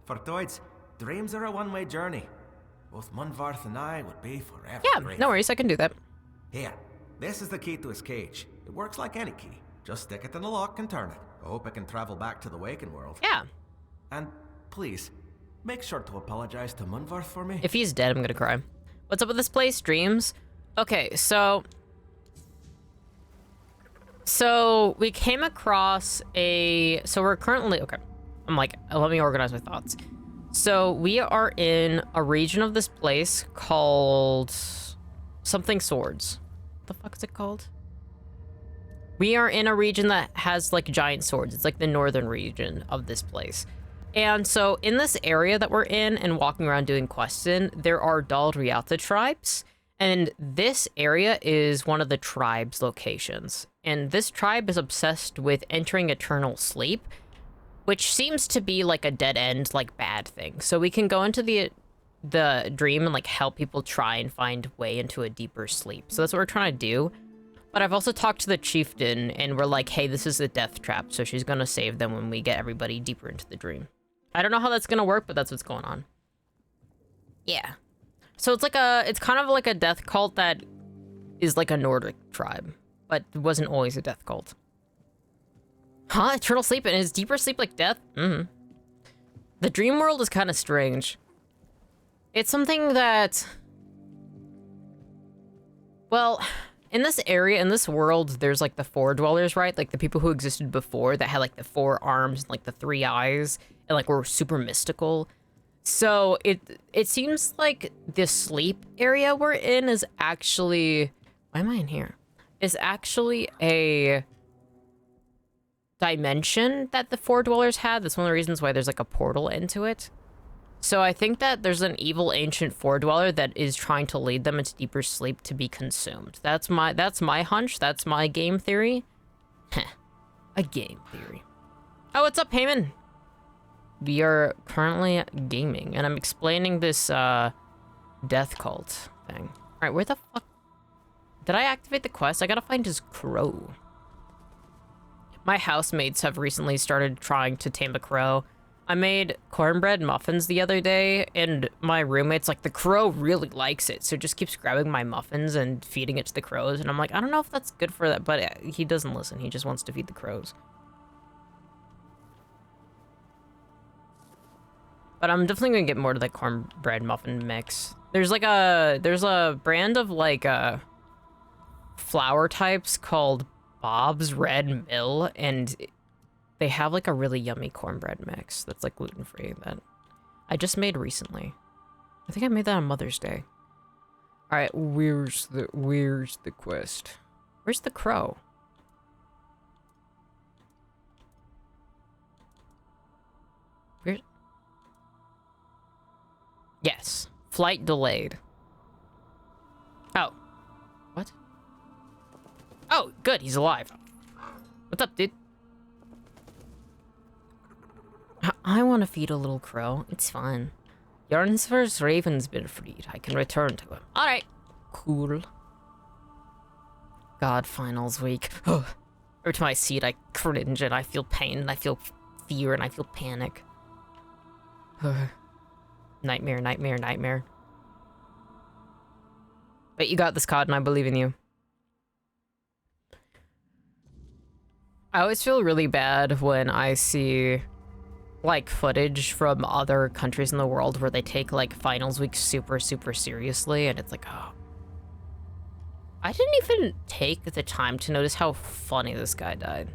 For Toids, dreams are a one-way journey. Both Monvarth and I would be forever Yeah, grateful. no worries, I can do that. Here, this is the key to his cage. It works like any key. Just stick it in the lock and turn it. I hope I can travel back to the Waken world. Yeah. And please, make sure to apologize to Monvarth for me. If he's dead, I'm gonna cry. What's up with this place? Dreams? Okay, so we came across so we're currently, okay. I'm like, let me organize my thoughts. So we are in a region of this place called something swords. What the fuck is it called? We are in a region that has like giant swords. It's like the northern region of this place. And so in this area that we're in and walking around doing quests in, there are Dalriata tribes. And this area is one of the tribe's locations. And this tribe is obsessed with entering eternal sleep, which seems to be like a dead end, like bad thing. So we can go into the dream and like help people try and find way into a deeper sleep. So that's what we're trying to do. But I've also talked to the chieftain and we're like, hey, this is a death trap. So she's going to save them when we get everybody deeper into the dream. I don't know how that's going to work, but that's what's going on. Yeah. So it's kind of like a death cult that is like a Nordic tribe, but it wasn't always a death cult. Huh? Eternal sleep? And is deeper sleep like death? Mm-hmm. The dream world is kind of strange. It's something that... Well, in this area, in this world, there's like the four dwellers, right? Like the people who existed before that had like the 4 arms and like the 3 eyes and like were super mystical. So it seems like the sleep area we're in is actually... Why am I in here? Is actually a dimension that the 4 dwellers had. That's one of the reasons why there's like a portal into it. So I think that there's an evil ancient 4 dweller that is trying to lead them into deeper sleep to be consumed. That's my hunch. That's my game theory. A game theory. Oh, what's up, Heyman? We are currently gaming, and I'm explaining this death cult thing. All right, where the fuck did I activate the quest? I gotta find his crow. My housemates have recently started trying to tame a crow. I made cornbread muffins the other day, and my roommate's like, the crow really likes it, so just keeps grabbing my muffins and feeding it to the crows. And I'm like, I don't know if that's good for that, but he doesn't listen. He just wants to feed the crows. But I'm definitely gonna get more to the cornbread muffin mix. There's a brand of like flour types called Bob's Red Mill, and they have like a really yummy cornbread mix that's like gluten-free that I just made recently. I think I made that on Mother's Day. All right, where's the quest? Where's the crow? Where? Yes, flight delayed. Oh, what? Oh, good, he's alive. What's up, dude? I want to feed a little crow. It's fun. Yarnsver's raven's been freed. I can return to him. All right, cool. God, finals week. Every time I see it, I cringe and I feel pain and I feel fear and I feel panic. Nightmare, nightmare, nightmare. But you got this, COD, and I believe in you. I always feel really bad when I see like footage from other countries in the world where they take like finals week super seriously, and it's like, oh, I didn't even take the time to notice how funny this guy died.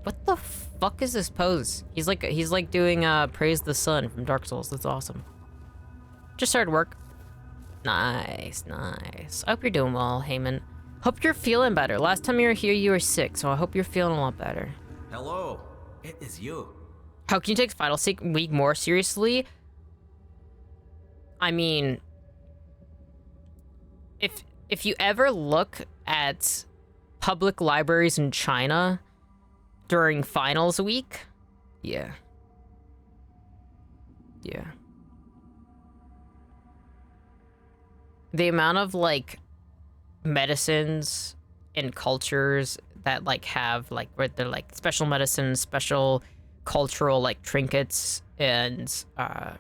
What the fuck is this pose? He's like doing Praise the Sun from Dark Souls. That's awesome. Just started work. Nice. I hope you're doing well, Heyman. Hope you're feeling better. Last time you were here, you were sick, so I hope you're feeling a lot better. Hello, it is you. How can you take Final Week more seriously? I mean, if you ever look at public libraries in China during finals week, yeah. Yeah. The amount of, like, medicines and cultures that, like, have, like, where they're, like, special medicines, special cultural, like, trinkets, and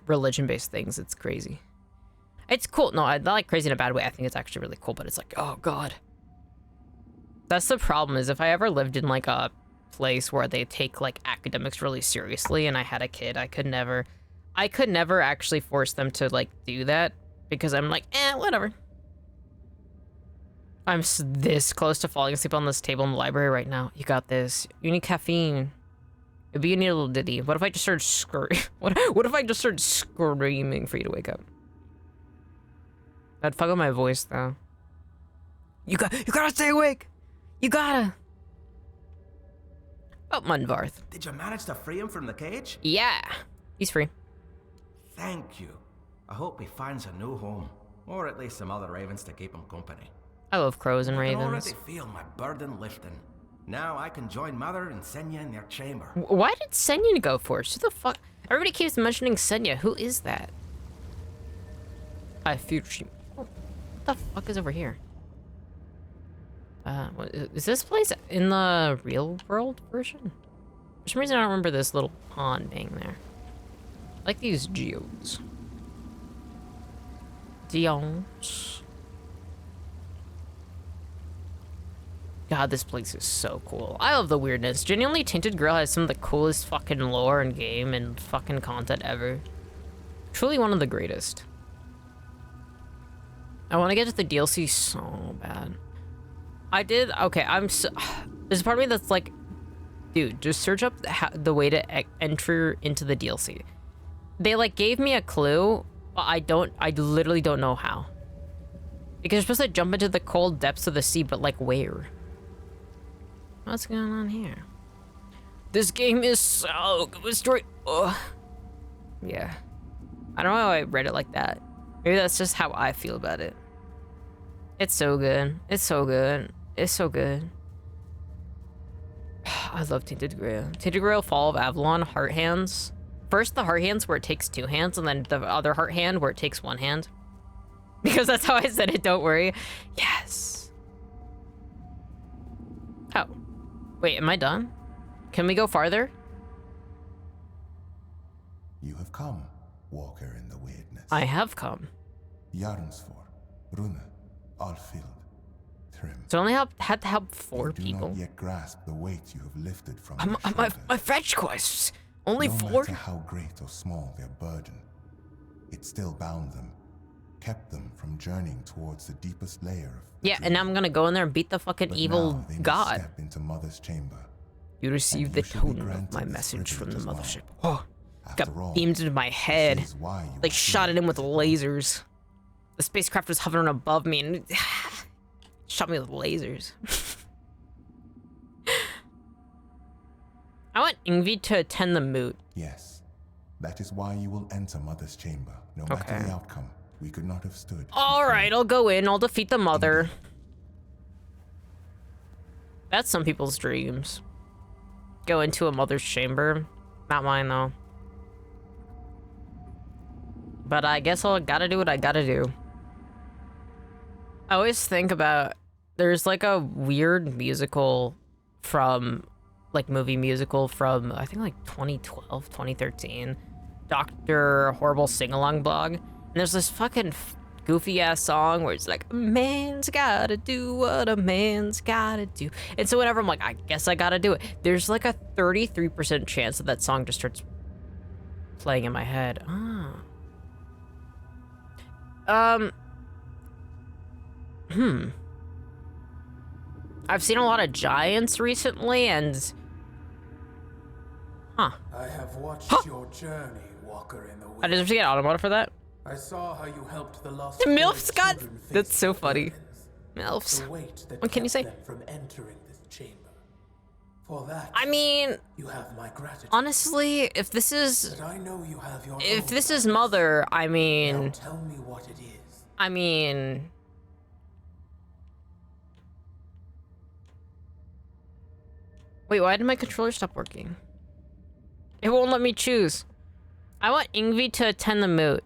religion-based things, it's crazy. It's cool. No, not, like, crazy in a bad way. I think it's actually really cool, but it's like, oh, God. That's the problem, is if I ever lived in, like, a place where they take, like, academics really seriously, and I had a kid, I could never actually force them to, like, do that, because I'm like, whatever. I'm this close to falling asleep on this table in the library right now. You got this. You need caffeine. Maybe you need a little ditty. What if I just started screaming? What if I just started screaming for you to wake up? That'd fuck up my voice, though. You gotta stay awake. You gotta. Oh, Munvarth. Did you manage to free him from the cage? Yeah, he's free. Thank you. I hope he finds a new home, or at least some other ravens to keep him company. I love crows and I ravens. can already feel my burden lifting. Now I can join Mother and Senya in their chamber. Why did Senya go first? Who the fuck? Everybody keeps mentioning Senya. Who is that? I feel she. What the fuck is over here? Is this place in the real world version? For some reason, I don't remember this little pond being there. I like these geodes. Geodes. God, this place is so cool. I love the weirdness. Genuinely, Tainted Grail has some of the coolest fucking lore and game and fucking content ever. Truly one of the greatest. I want to get to the DLC so bad. I did. Okay, there's a part of me that's like, dude, just search up the way to enter into the DLC. They like gave me a clue, but I literally don't know how. Because you're supposed to jump into the cold depths of the sea, but like where? What's going on here? This game is so good. Ugh. Yeah. I don't know how I read it like that. Maybe that's just how I feel about it. It's so good. It's so good. It's so good. I love Tainted Grail. Tainted Grail, Fall of Avalon, Heart Hands. First the Heart Hands where it takes 2 hands, and then the other Heart Hand where it takes 1 hand. Because that's how I said it, don't worry. Yes. Oh. Wait, am I done? Can we go farther? You have come, Walker in the Weirdness. I have come. Jarnsfor, Rune, Alfield, Trim. So I only had to help 4 You do people. not yet grasp the weight you have lifted from their My shoulders. fetch quests. Only No 4? matter how great or small their burden, it still bound them, kept them from journeying towards the deepest layer of Yeah, and now I'm gonna go in there and beat the fucking But evil now they must god. Step into Mother's chamber. You received and the you should be totem of granted my this message from the privilege as well. mothership. Oh, After got all, beamed into my this head. is why you Like are shot it here. in with lasers. The spacecraft was hovering above me and shot me with lasers. I want Ingvi to attend the moot. Yes, that is why you will enter Mother's chamber. No matter Okay. the outcome, we could not have stood. Alright, I'll go in. I'll defeat the mother. That's some people's dreams. Go into a mother's chamber. Not mine, though. But I guess I gotta do what I gotta do. I always think about... There's like a weird musical from... Like movie musical from, I think like 2012, 2013. Dr. Horrible Sing-Along blog. And there's this fucking goofy ass song where it's like, a man's gotta do what a man's gotta do. And so whenever I'm like, I guess I gotta do it, there's like a 33% chance that that song just starts playing in my head. I've seen a lot of giants recently, and... I have watched your journey, Walker in the I deserve to get automotive for that? I saw how you helped the lost The MILF's got... children face That's so their funny. burdens. MILFs. The weight that What can you kept say? them from entering this chamber. For that, I mean, you have my gratitude. honestly, if this is But I know you have your if own this is plans. Mother, I Now mean, tell me what it is. wait, why did my controller stop working? It won't let me choose. I want Ingvi to attend the moot.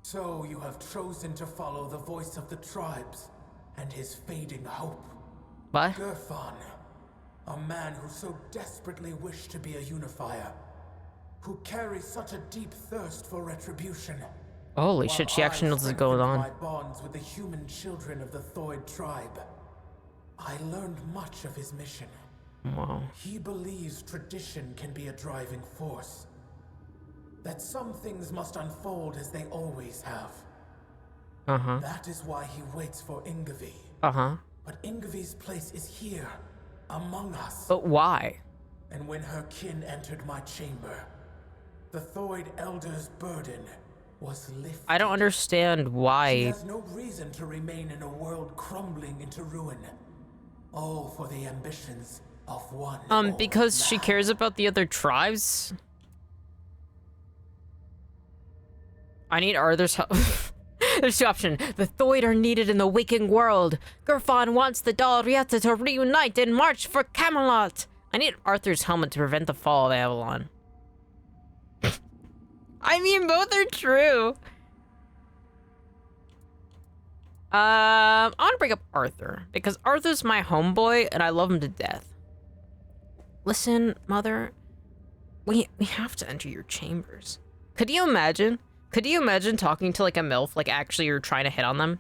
So you have chosen to follow the voice of the tribes and his fading hope. What? Gerfan, a man who so desperately wished to be a unifier, who carries such a deep thirst for retribution. Holy shit, she actually knows what's going on. My bonds with the human children of the Thoid tribe. I learned much of his mission. Wow. He believes tradition can be a driving force. That some things must unfold as they always have. Uh-huh. That is why he waits for Ingvi. Uh-huh. But Ingvi's place is here, among us. But why? And when her kin entered my chamber, the Thoid Elder's burden was lifted. I don't understand She why. has no reason to remain in a world crumbling into ruin. All for the ambitions of one old Because she man. cares about the other tribes? I need Arthur's help. There's two options. The Thoid are needed in the waking world. Gerfan wants the Dalrieta to reunite and march for Camelot. I need Arthur's helmet to prevent the fall of Avalon. I mean, both are true. I want to bring up Arthur because Arthur's my homeboy and I love him to death. Listen, Mother, we have to enter your chambers. Could you imagine? Could you imagine talking to like a MILF, like actually you're trying to hit on them?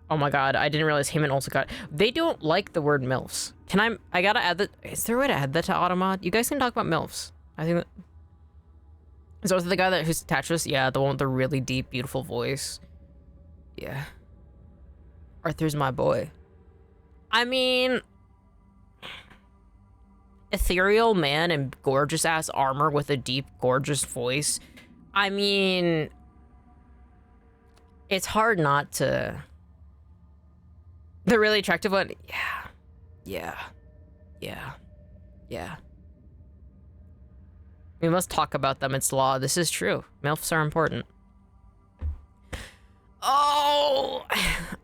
Oh my god, I didn't realize Heyman also got. They don't like the word MILFs. I gotta add that. Is there a way to add that to Automod? You guys can talk about MILFs. I think that. Is Arthur the guy who's attached to us? Yeah, the one with the really deep, beautiful voice. Yeah. Arthur's my boy. I mean, ethereal man in gorgeous ass armor with a deep, gorgeous voice. I mean, it's hard not to. The really attractive one, yeah. We must talk about them. It's law. This is true. MILFs are important. Oh,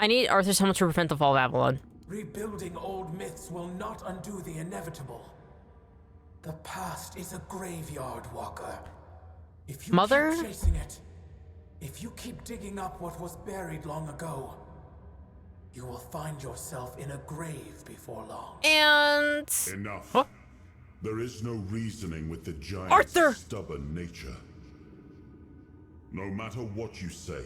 I need Arthur's helmet to prevent the fall of Avalon. Rebuilding old myths will not undo the inevitable. The past is a graveyard, Walker. If you Mother? keep chasing it, if you keep digging up what was buried long ago, you will find yourself in a grave before long. And Enough. Huh? There is no reasoning with the giant's Arthur! stubborn nature. No matter what you say,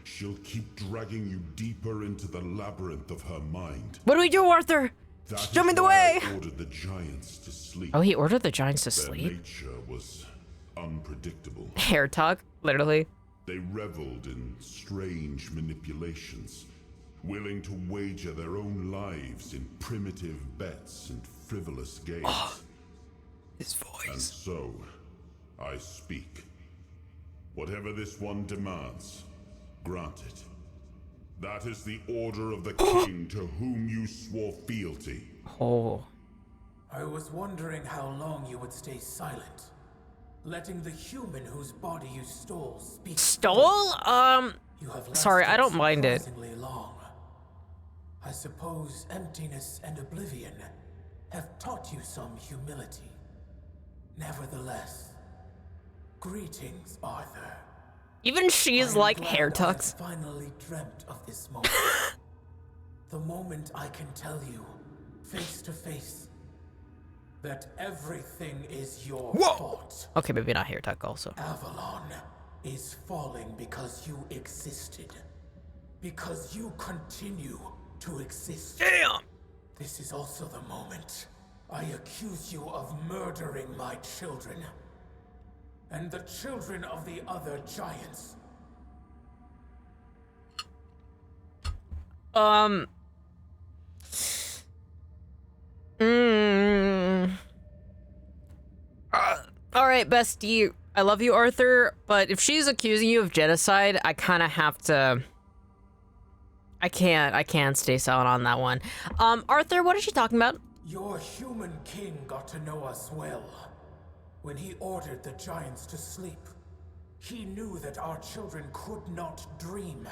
she'll keep dragging you deeper into the labyrinth of her mind. What do we do, Arthur? That Show is me the why way. I ordered the giants to sleep. Oh, he ordered the giants to Their sleep. nature was unpredictable. Hair talk, literally. They reveled in strange manipulations, willing to wager their own lives in primitive bets and frivolous games. His voice. And so, I speak. Whatever this one demands, grant it. That is the order of the king to whom you swore fealty. Oh. I was wondering how long you would stay silent, letting the human whose body you stole speak. Stole? You have Sorry, I lasted don't mind it. surprisingly long. I suppose emptiness and oblivion have taught you some humility. Nevertheless, greetings, Arthur. Even she's I am like glad hair I tucks. finally dreamt of this moment. The moment I can tell you, face to face, that everything is your fault. Okay, maybe not hair tuck also. Avalon is falling because you existed. Because you continue to exist. Damn! This is also the moment I accuse you of murdering my children. And the children of the other giants. Alright, bestie. I love you, Arthur, but if she's accusing you of genocide, I kind of have to... I can't stay silent on that one. Arthur, what is she talking about? Your human king got to know us well. When he ordered the giants to sleep, he knew that our children could not dream.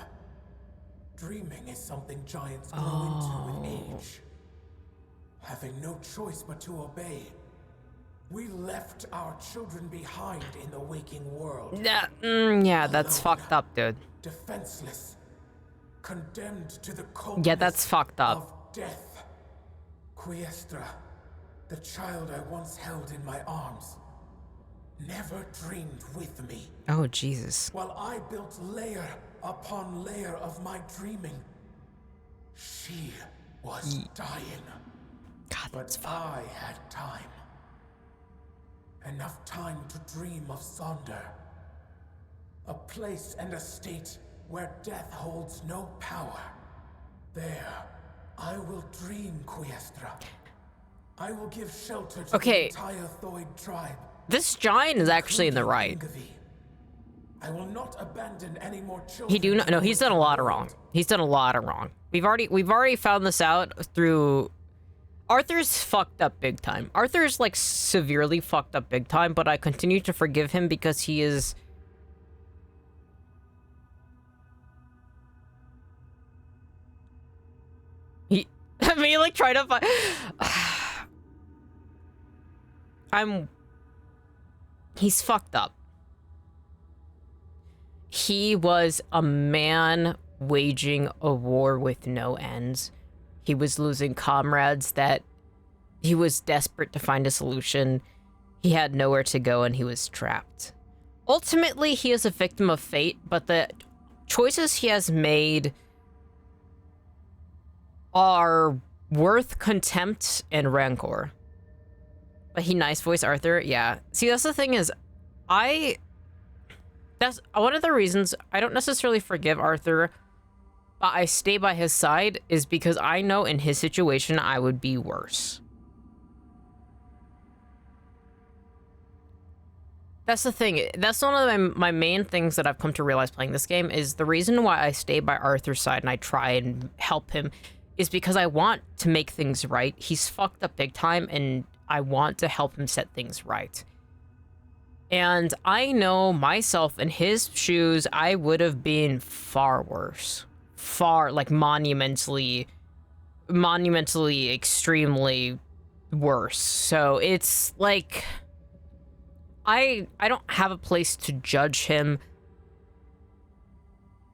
Dreaming is something giants grow into with age. Having no choice but to obey, we left our children behind in the waking world. Yeah, that's fucked up, dude. Defenseless, condemned to the coldness Yeah, that's fucked up. of death. Quiestra, the child I once held in my arms, never dreamed with me. Oh, Jesus. While I built layer upon layer of my dreaming, she was dying. God, But I had time. Enough time to dream of Sonder. A place and a state where death holds no power. There, I will dream, Quiestra. I will give shelter to the entire Thoid tribe. This giant is actually in the right. I will not abandon any more children. No, he's done a lot of wrong. He's done a lot of wrong. We've already found this out through... Arthur's fucked up big time. Arthur's, like, severely fucked up big time, but I continue to forgive him because he is... I mean, like, trying to find... He's fucked up. He was a man waging a war with no ends. He was losing comrades that he was desperate to find a solution. He had nowhere to go and he was trapped. Ultimately, he is a victim of fate, but the choices he has made are worth contempt and rancor. But he nice voice Arthur, yeah. See, that's the thing is, that's one of the reasons I don't necessarily forgive Arthur, but I stay by his side is because I know in his situation I would be worse. That's the thing. That's one of my main things that I've come to realize playing this game is the reason why I stay by Arthur's side and I try and help him is because I want to make things right. He's fucked up big time and I want to help him set things right. And I know myself in his shoes, I would have been far worse. Far, like, monumentally, extremely worse. So it's like, I don't have a place to judge him,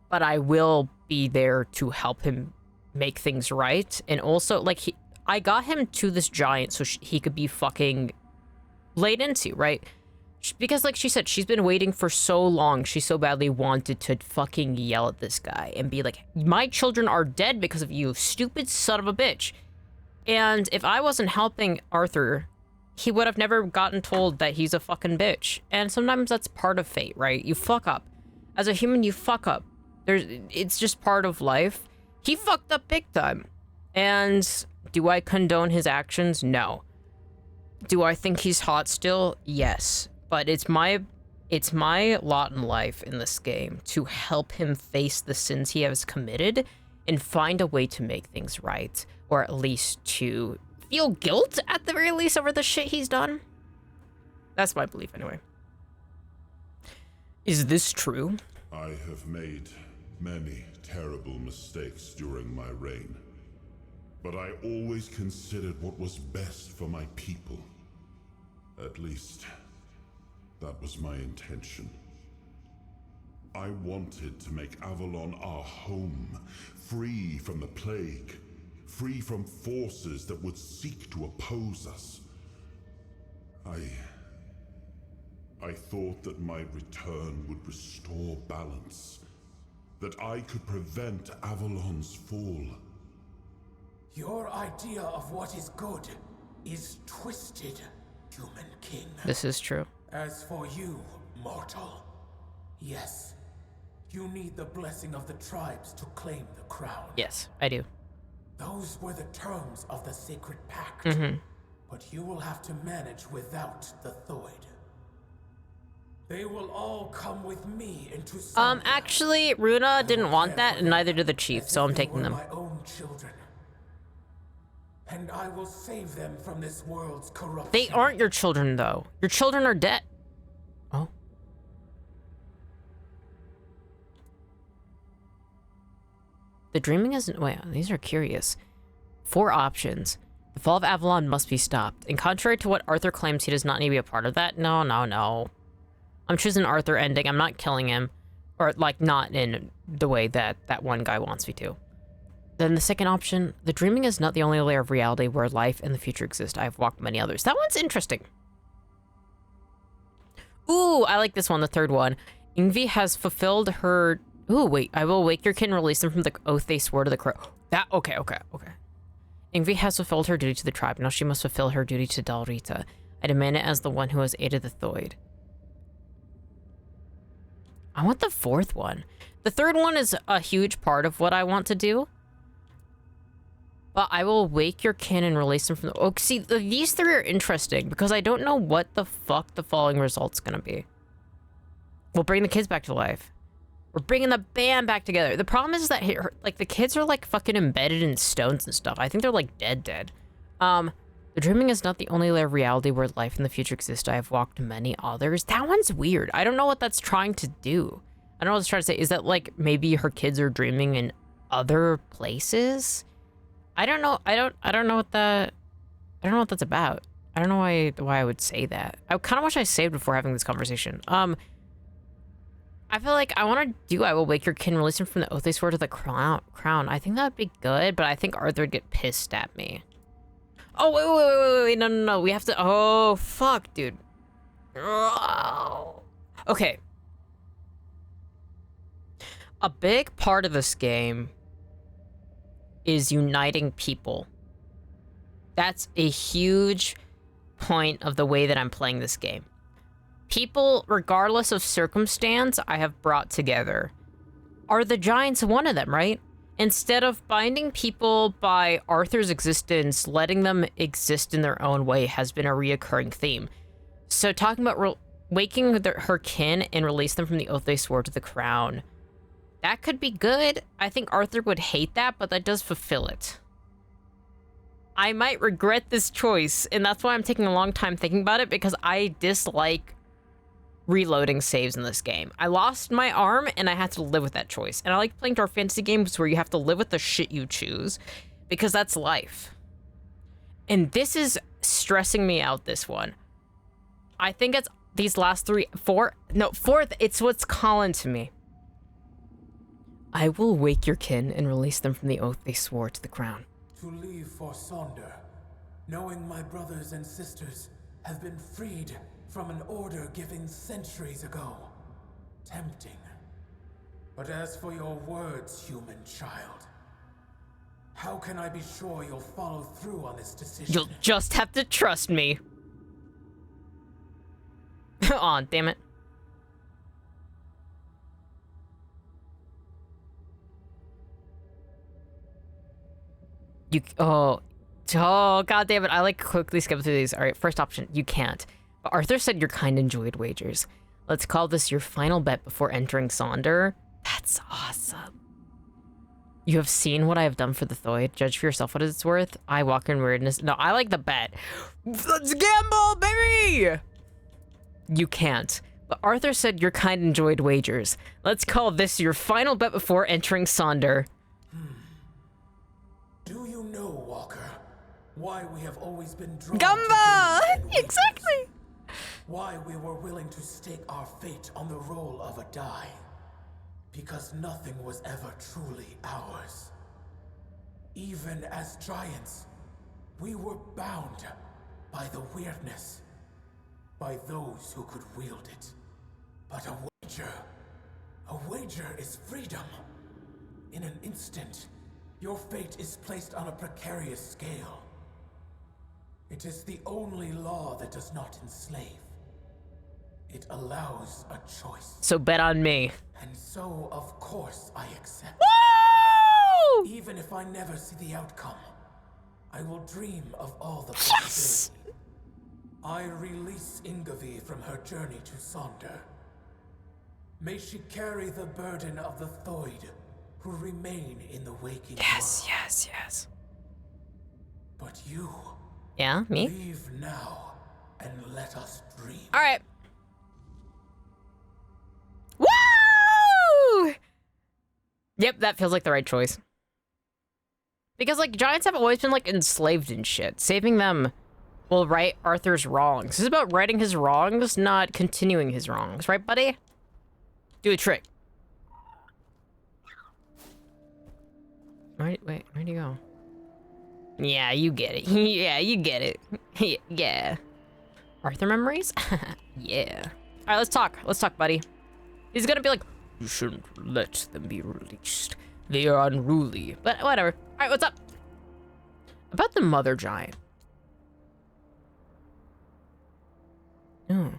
but I will be there to help him make things right. And also, like, I got him to this giant so he could be fucking laid into, right? Because, like she said, she's been waiting for so long. She so badly wanted to fucking yell at this guy and be like, my children are dead because of you, stupid son of a bitch. And if I wasn't helping Arthur, he would have never gotten told that he's a fucking bitch. And sometimes that's part of fate, right? You fuck up. As a human, you fuck up. It's just part of life. He fucked up big time. And do I condone his actions? No. Do I think he's hot still? Yes. But it's my lot in life in this game to help him face the sins he has committed and find a way to make things right. Or at least to feel guilt at the very least over the shit he's done. That's my belief anyway. Is this true? I have made many terrible mistakes during my reign. But I always considered what was best for my people. At least, that was my intention. I wanted to make Avalon our home, free from the plague, free from forces that would seek to oppose us. I thought that my return would restore balance, that I could prevent Avalon's fall. Your idea of what is good is twisted, human king. This is true. As for you, mortal, yes, you need the blessing of the tribes to claim the crown. Yes, I do. Those were the terms of the sacred pact. But you will have to manage without the Thoid. They will all come with me into Actually, Runa didn't want that, and neither did the chief, so I'm taking them. My own children. And I will save them from this world's corruption. They aren't your children, though. Your children are dead. Oh. The dreaming isn't... Wait, these are curious. 4 options. The fall of Avalon must be stopped. And contrary to what Arthur claims, he does not need to be a part of that. No, no, no. I'm choosing Arthur ending. I'm not killing him. Or, like, not in the way that that one guy wants me to. Then the second option, the dreaming is not the only layer of reality where life and the future exist. I have walked many others. That one's interesting. Ooh, I like this one, the third one. Ingvi has fulfilled her... Ooh, wait. I will wake your kin and release them from the oath they swore to the crow. That... Okay. Ingvi has fulfilled her duty to the tribe. Now she must fulfill her duty to Dalrita. I demand it as the one who has aided the Thoid. I want the 4th one. The 3rd one is a huge part of what I want to do. But I will wake your kin and release them from the... Oh, see, these 3 are interesting because I don't know what the fuck the following result's gonna be. We'll bring the kids back to life. We're bringing the band back together. The problem is that, like, the kids are, like, fucking embedded in stones and stuff. I think they're, like, dead. The dreaming is not the only layer of reality where life and the future exist. I have walked many others. That one's weird. I don't know what that's trying to do. I don't know what it's trying to say. Is that, like, maybe her kids are dreaming in other places? I don't know. I don't know what that... I don't know what that's about. I don't know why I would say that. I kind of wish I saved before having this conversation. I feel like I want to do I will wake your kin, release him from the oath they swore to the crown. I think that would be good, but I think Arthur would get pissed at me. Oh, wait, no. We have to... Oh, fuck, dude. Oh. Okay. A big part of this game is uniting people. That's a huge point of the way that I'm playing this game. People, regardless of circumstance, I have brought together. Are the giants one of them, right? Instead of binding people by Arthur's existence, letting them exist in their own way has been a reoccurring theme. So talking about waking her kin and release them from the oath they swore to the crown. That could be good. I think Arthur would hate that, but that does fulfill it. I might regret this choice, and that's why I'm taking a long time thinking about it, because I dislike reloading saves in this game. I lost my arm, and I had to live with that choice. And I like playing dark fantasy games where you have to live with the shit you choose, because that's life. And this is stressing me out, this one. I think it's these last 4th, it's what's calling to me. I will wake your kin and release them from the oath they swore to the crown. To leave for Sonder, knowing my brothers and sisters have been freed from an order given centuries ago. Tempting. But as for your words, human child, how can I be sure you'll follow through on this decision? You'll just have to trust me. Aw, damn it. Oh, god damn it. I like quickly skip through these. All right, first option, you can't. But Arthur said your kind enjoyed wagers. Let's call this your final bet before entering Sonder. That's awesome. You have seen what I have done for the Thoid. Judge for yourself what it's worth. I walk in weirdness. No, I like the bet. Let's gamble, baby! You can't. But Arthur said your kind enjoyed wagers. Let's call this your final bet before entering Sonder. Do you know, Walker, why we have always been drawn Gumba! to Exactly! Why we were willing to stake our fate on the roll of a die? Because nothing was ever truly ours. Even as giants, we were bound by the weirdness, by those who could wield it. But a wager is freedom. In an instant, your fate is placed on a precarious scale. It is the only law that does not enslave. It allows a choice. So bet on me. And so, of course, I accept. Woo! Even if I never see the outcome, I will dream of all the Yes! possibilities. I release Ingvi from her journey to Sonder. May she carry the burden of the Thoid who remain in the waking Yes, world. yes, yes. But you, Yeah, me? leave now and let us dream. All right. Woo! Yep, that feels like the right choice. Because, like, giants have always been, like, enslaved and shit. Saving them will right Arthur's wrongs. This is about righting his wrongs, not continuing his wrongs. Right, buddy? Do a trick. Wait, where'd you go? Yeah, you get it. Yeah, you get it. Yeah. Arthur memories? Yeah. Alright, let's talk. Let's talk, buddy. He's gonna be like, you shouldn't let them be released. They are unruly. But whatever. Alright, what's up? About the mother giant. Oh.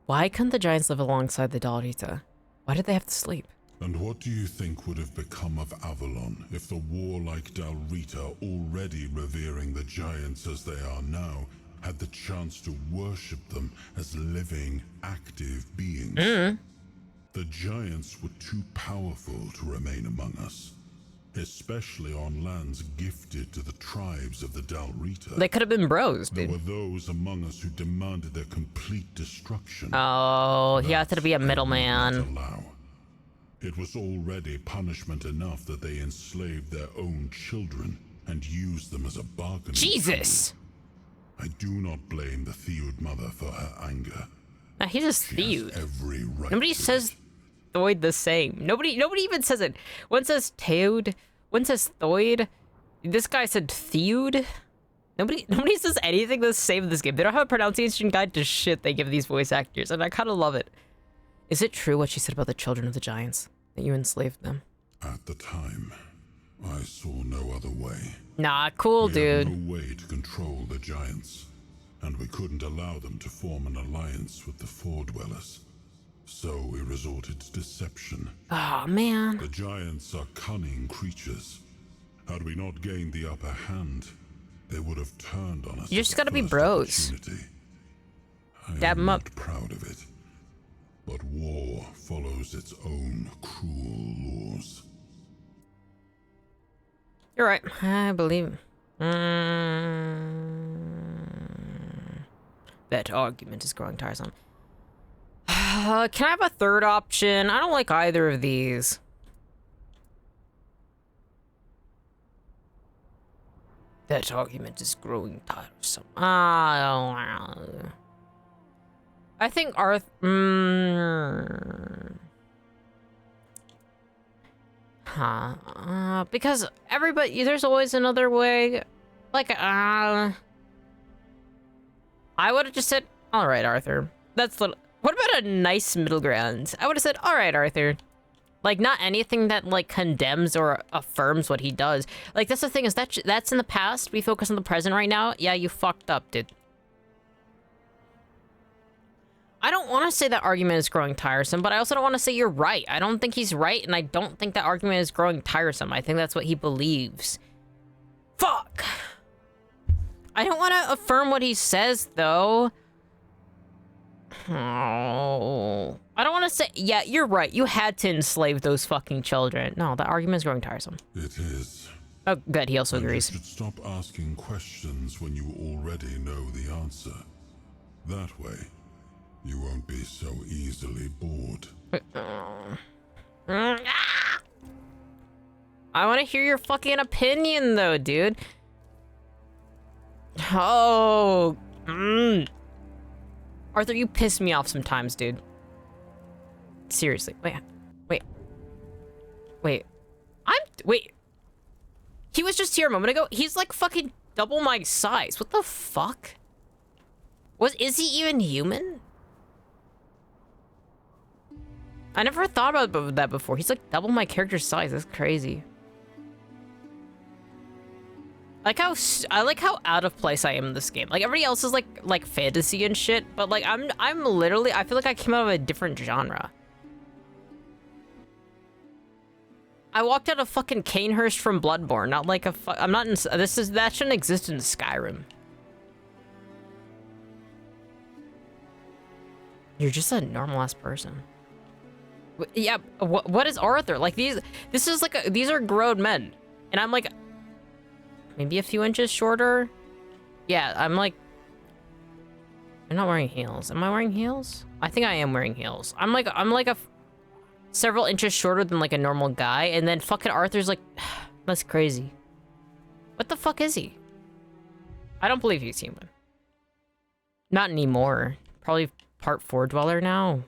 Why couldn't the giants live alongside the Dalrita? Why did they have to sleep? And what do you think would have become of Avalon if the warlike Dalrita, already revering the giants as they are now, had the chance to worship them as living, active beings? The giants were too powerful to remain among us, especially on lands gifted to the tribes of the Dalrita. They could have been bros, There dude. were those among us who demanded their complete destruction. Oh, he had to be a middleman. Allow. It was already punishment enough that they enslaved their own children and used them as a bargaining Jesus! tool. I do not blame the Theod mother for her anger. Nah, he's just She has Theod. every right Nobody to says it. Thoid the same. Nobody even says it. One says Theod, one says Thoid. This guy said Theod. Nobody says anything the same in this game. They don't have a pronunciation guide to shit they give these voice actors, and I kind of love it. Is it true what she said about the children of the giants? That you enslaved them? At the time, I saw no other way. Nah, cool, We dude. had no way to control the giants, and we couldn't allow them to form an alliance with the Foredwellers. So we resorted to deception. Oh, man. The giants are cunning creatures. Had we not gained the upper hand, they would have turned on us. You at just the gotta be first bros. opportunity. I Dab 'em am up. not proud of it, but war follows its own cruel laws. You're right. I believe. That argument is growing tiresome. Can I have a third option? I don't like either of these. That argument is growing tiresome. I think because everybody, there's always another way. Like, I would have just said, all right, Arthur. That's little. What about a nice middle ground? I would have said, all right, Arthur. Like, not anything that, like, condemns or affirms what he does. Like, that's the thing, is that's in the past. We focus on the present right now. Yeah, you fucked up, dude. I don't want to say that argument is growing tiresome, but I also don't want to say you're right. I don't think he's right, and I don't think that argument is growing tiresome. I think that's what he believes. Fuck! I don't want to affirm what he says, though. Oh. I don't want to say, yeah, you're right. You had to enslave those fucking children. No, that argument is growing tiresome. It is. Oh, good. He also And agrees. you should stop asking questions when you already know the answer. That way, you won't be so easily bored. I want to hear your fucking opinion, though, dude. Oh. Arthur, you piss me off sometimes, dude. Seriously. Wait. Wait. He was just here a moment ago. He's like fucking double my size. What the fuck? Is he even human? I never thought about that before. He's like double my character's size. That's crazy. I like how out of place I am in this game. Like, everybody else is like fantasy and shit, but like I'm literally, I feel like I came out of a different genre. I walked out of fucking Canehurst from Bloodborne, not like I'm not in, that shouldn't exist in Skyrim. You're just a normal-ass person. Yeah, what is Arthur? Like, this is like, these are grown men. And I'm like, maybe a few inches shorter? Yeah, I'm like, I'm not wearing heels. Am I wearing heels? I think I am wearing heels. I'm like several inches shorter than like a normal guy, and then fucking Arthur's like, that's crazy. What the fuck is he? I don't believe he's human. Not anymore. Probably part 4 dweller now.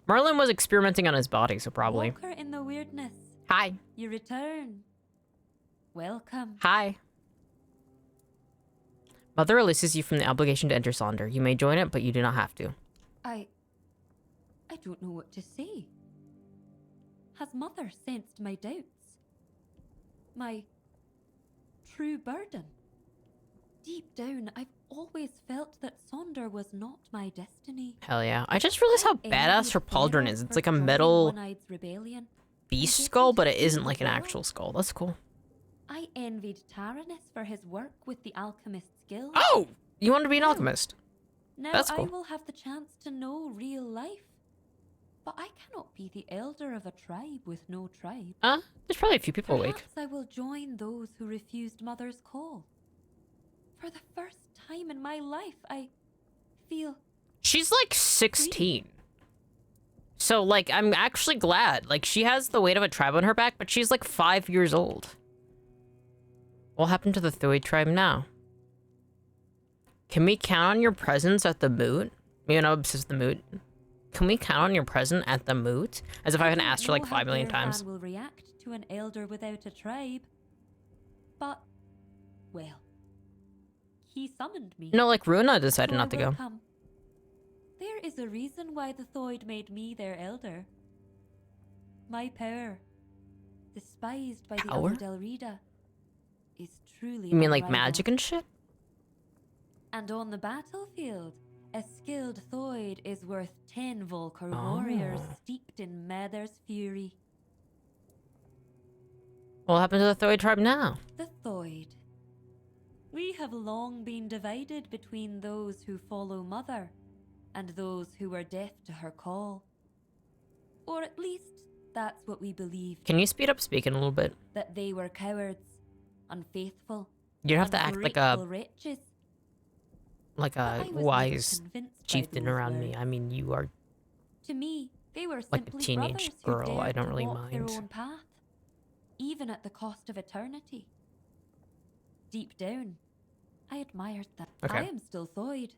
Merlin was experimenting on his body, so probably. Walker in the weirdness. Hi. You return. Welcome. Hi. Mother releases you from the obligation to enter Sonder. You may join it, but you do not have to. I don't know what to say. Has Mother sensed my doubts? My true burden? Deep down, I've always felt that Sonder was not my destiny. Hell yeah. I just realized how badass her pauldron is. It's like a metal beast skull, but it isn't like an actual skull. That's cool. I envied Taranis for his work with the alchemist's guild. Oh! You want to be an alchemist? Now That's cool. I will have the chance to know real life. But I cannot be the elder of a tribe with no tribe. There's probably a few people awake. Perhaps I will join those who refused Mother's call. For the first time in my life, I feel... She's like 16. So, like, I'm actually glad. Like, she has the weight of a tribe on her back, but she's like 5 years old. What happened to the Thoid tribe now? Can we count on your presence at the moot? Maybe I'm obsessed with the moot. Can we count on your presence at the moot? As if I haven't asked her like 5 million times. Will react to an elder without a tribe. But, well, he summoned me. No, like Runa decided So not to I will go. come. There is a reason why the Thoid made me their elder. My power, despised by the Power? other Delrida, is truly You mean like unrivaled. magic and shit? And on the battlefield, a skilled Thoid is worth 10 Volker warriors steeped in Mother's fury. What happened to the Thoid tribe now? The Thoid. We have long been divided between those who follow Mother and those who are deaf to her call. Or at least, that's what we believed. Can you speed up speaking a little bit? That they were cowards, unfaithful, You don't have to act like a ungrateful wretches. like But I a was never wise convinced by chieftain those around me. words. I mean, you are To me, they were like a simply teenage brothers who girl. I dared don't to really walk their mind. own path, even at the cost of eternity. Deep down, I admired them. Okay. I am still Thoid,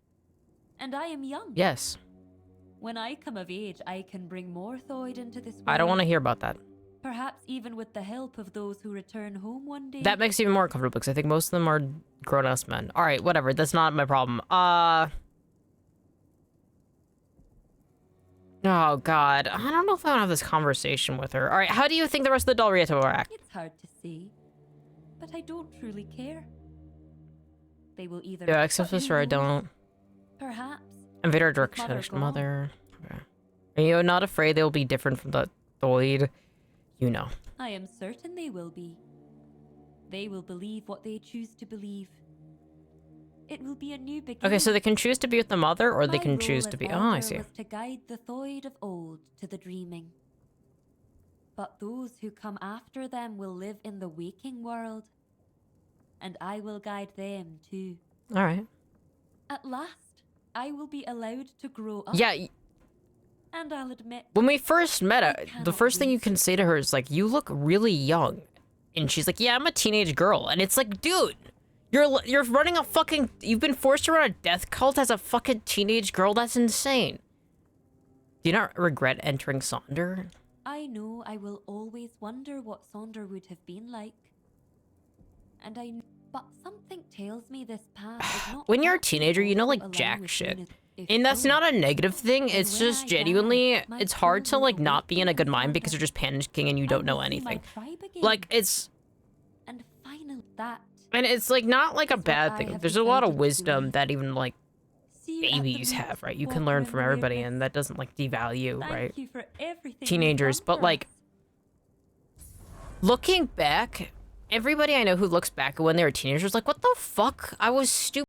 and I am young. Yes. When I come of age, I can bring more Thoid into this world. I don't want to hear about that. Perhaps even with the help of those who return home one day. That makes it even more uncomfortable because I think most of them are grown-ass men. All right, whatever. That's not my problem. Oh, God. I don't know if I want to have this conversation with her. All right, how do you think the rest of the Dalrieta will act? It's hard to say, but I don't truly care. They will either... Yeah, except but for who I knows? don't. Perhaps. Invader Mother Direction gone. Mother. Okay. Are you not afraid they will be different from the Thoid? You know. I am certain they will be. They will believe what they choose to believe. It will be a new beginning. Okay, so they can choose to be with the Mother, or they My can role choose to as be... Oh, elder I see. was to guide the Thoid of old to the dreaming. But those who come after them will live in the waking world. And I will guide them too. All right. At last, I will be allowed to grow up. Yeah, And I'll admit, when we first met her, the cannot first thing you wait. can say to her is like, you look really young. And she's like, yeah, I'm a teenage girl. And it's like, dude, you're running a fucking... You've been forced to run a death cult as a fucking teenage girl? That's insane. Do you not regret entering Sonder? I know I will always wonder what Sonder would have been like. And but something tells me this path is not... When you're a actually teenager, you know, also like, aligned jack with shit. unity. And that's not a negative thing. And It's when just I genuinely... die, my It's hard to, soul like, will not be in a awaken good mind further. because you're just panicking and you don't know I will see my anything. tribe again. Like, it's... And finally that... And it's, like, not, like, a is what bad I thing. have There's a lot of decided to wisdom believe. that even, like, See you at the babies meet, have, right? You can Walker learn in from the everybody, weirdness. and that doesn't, like, devalue, Thank right? you for everything you've Teenagers, done but, for like, us. looking back, everybody I know who looks back at when they were teenagers, like, what the fuck? I was stupid.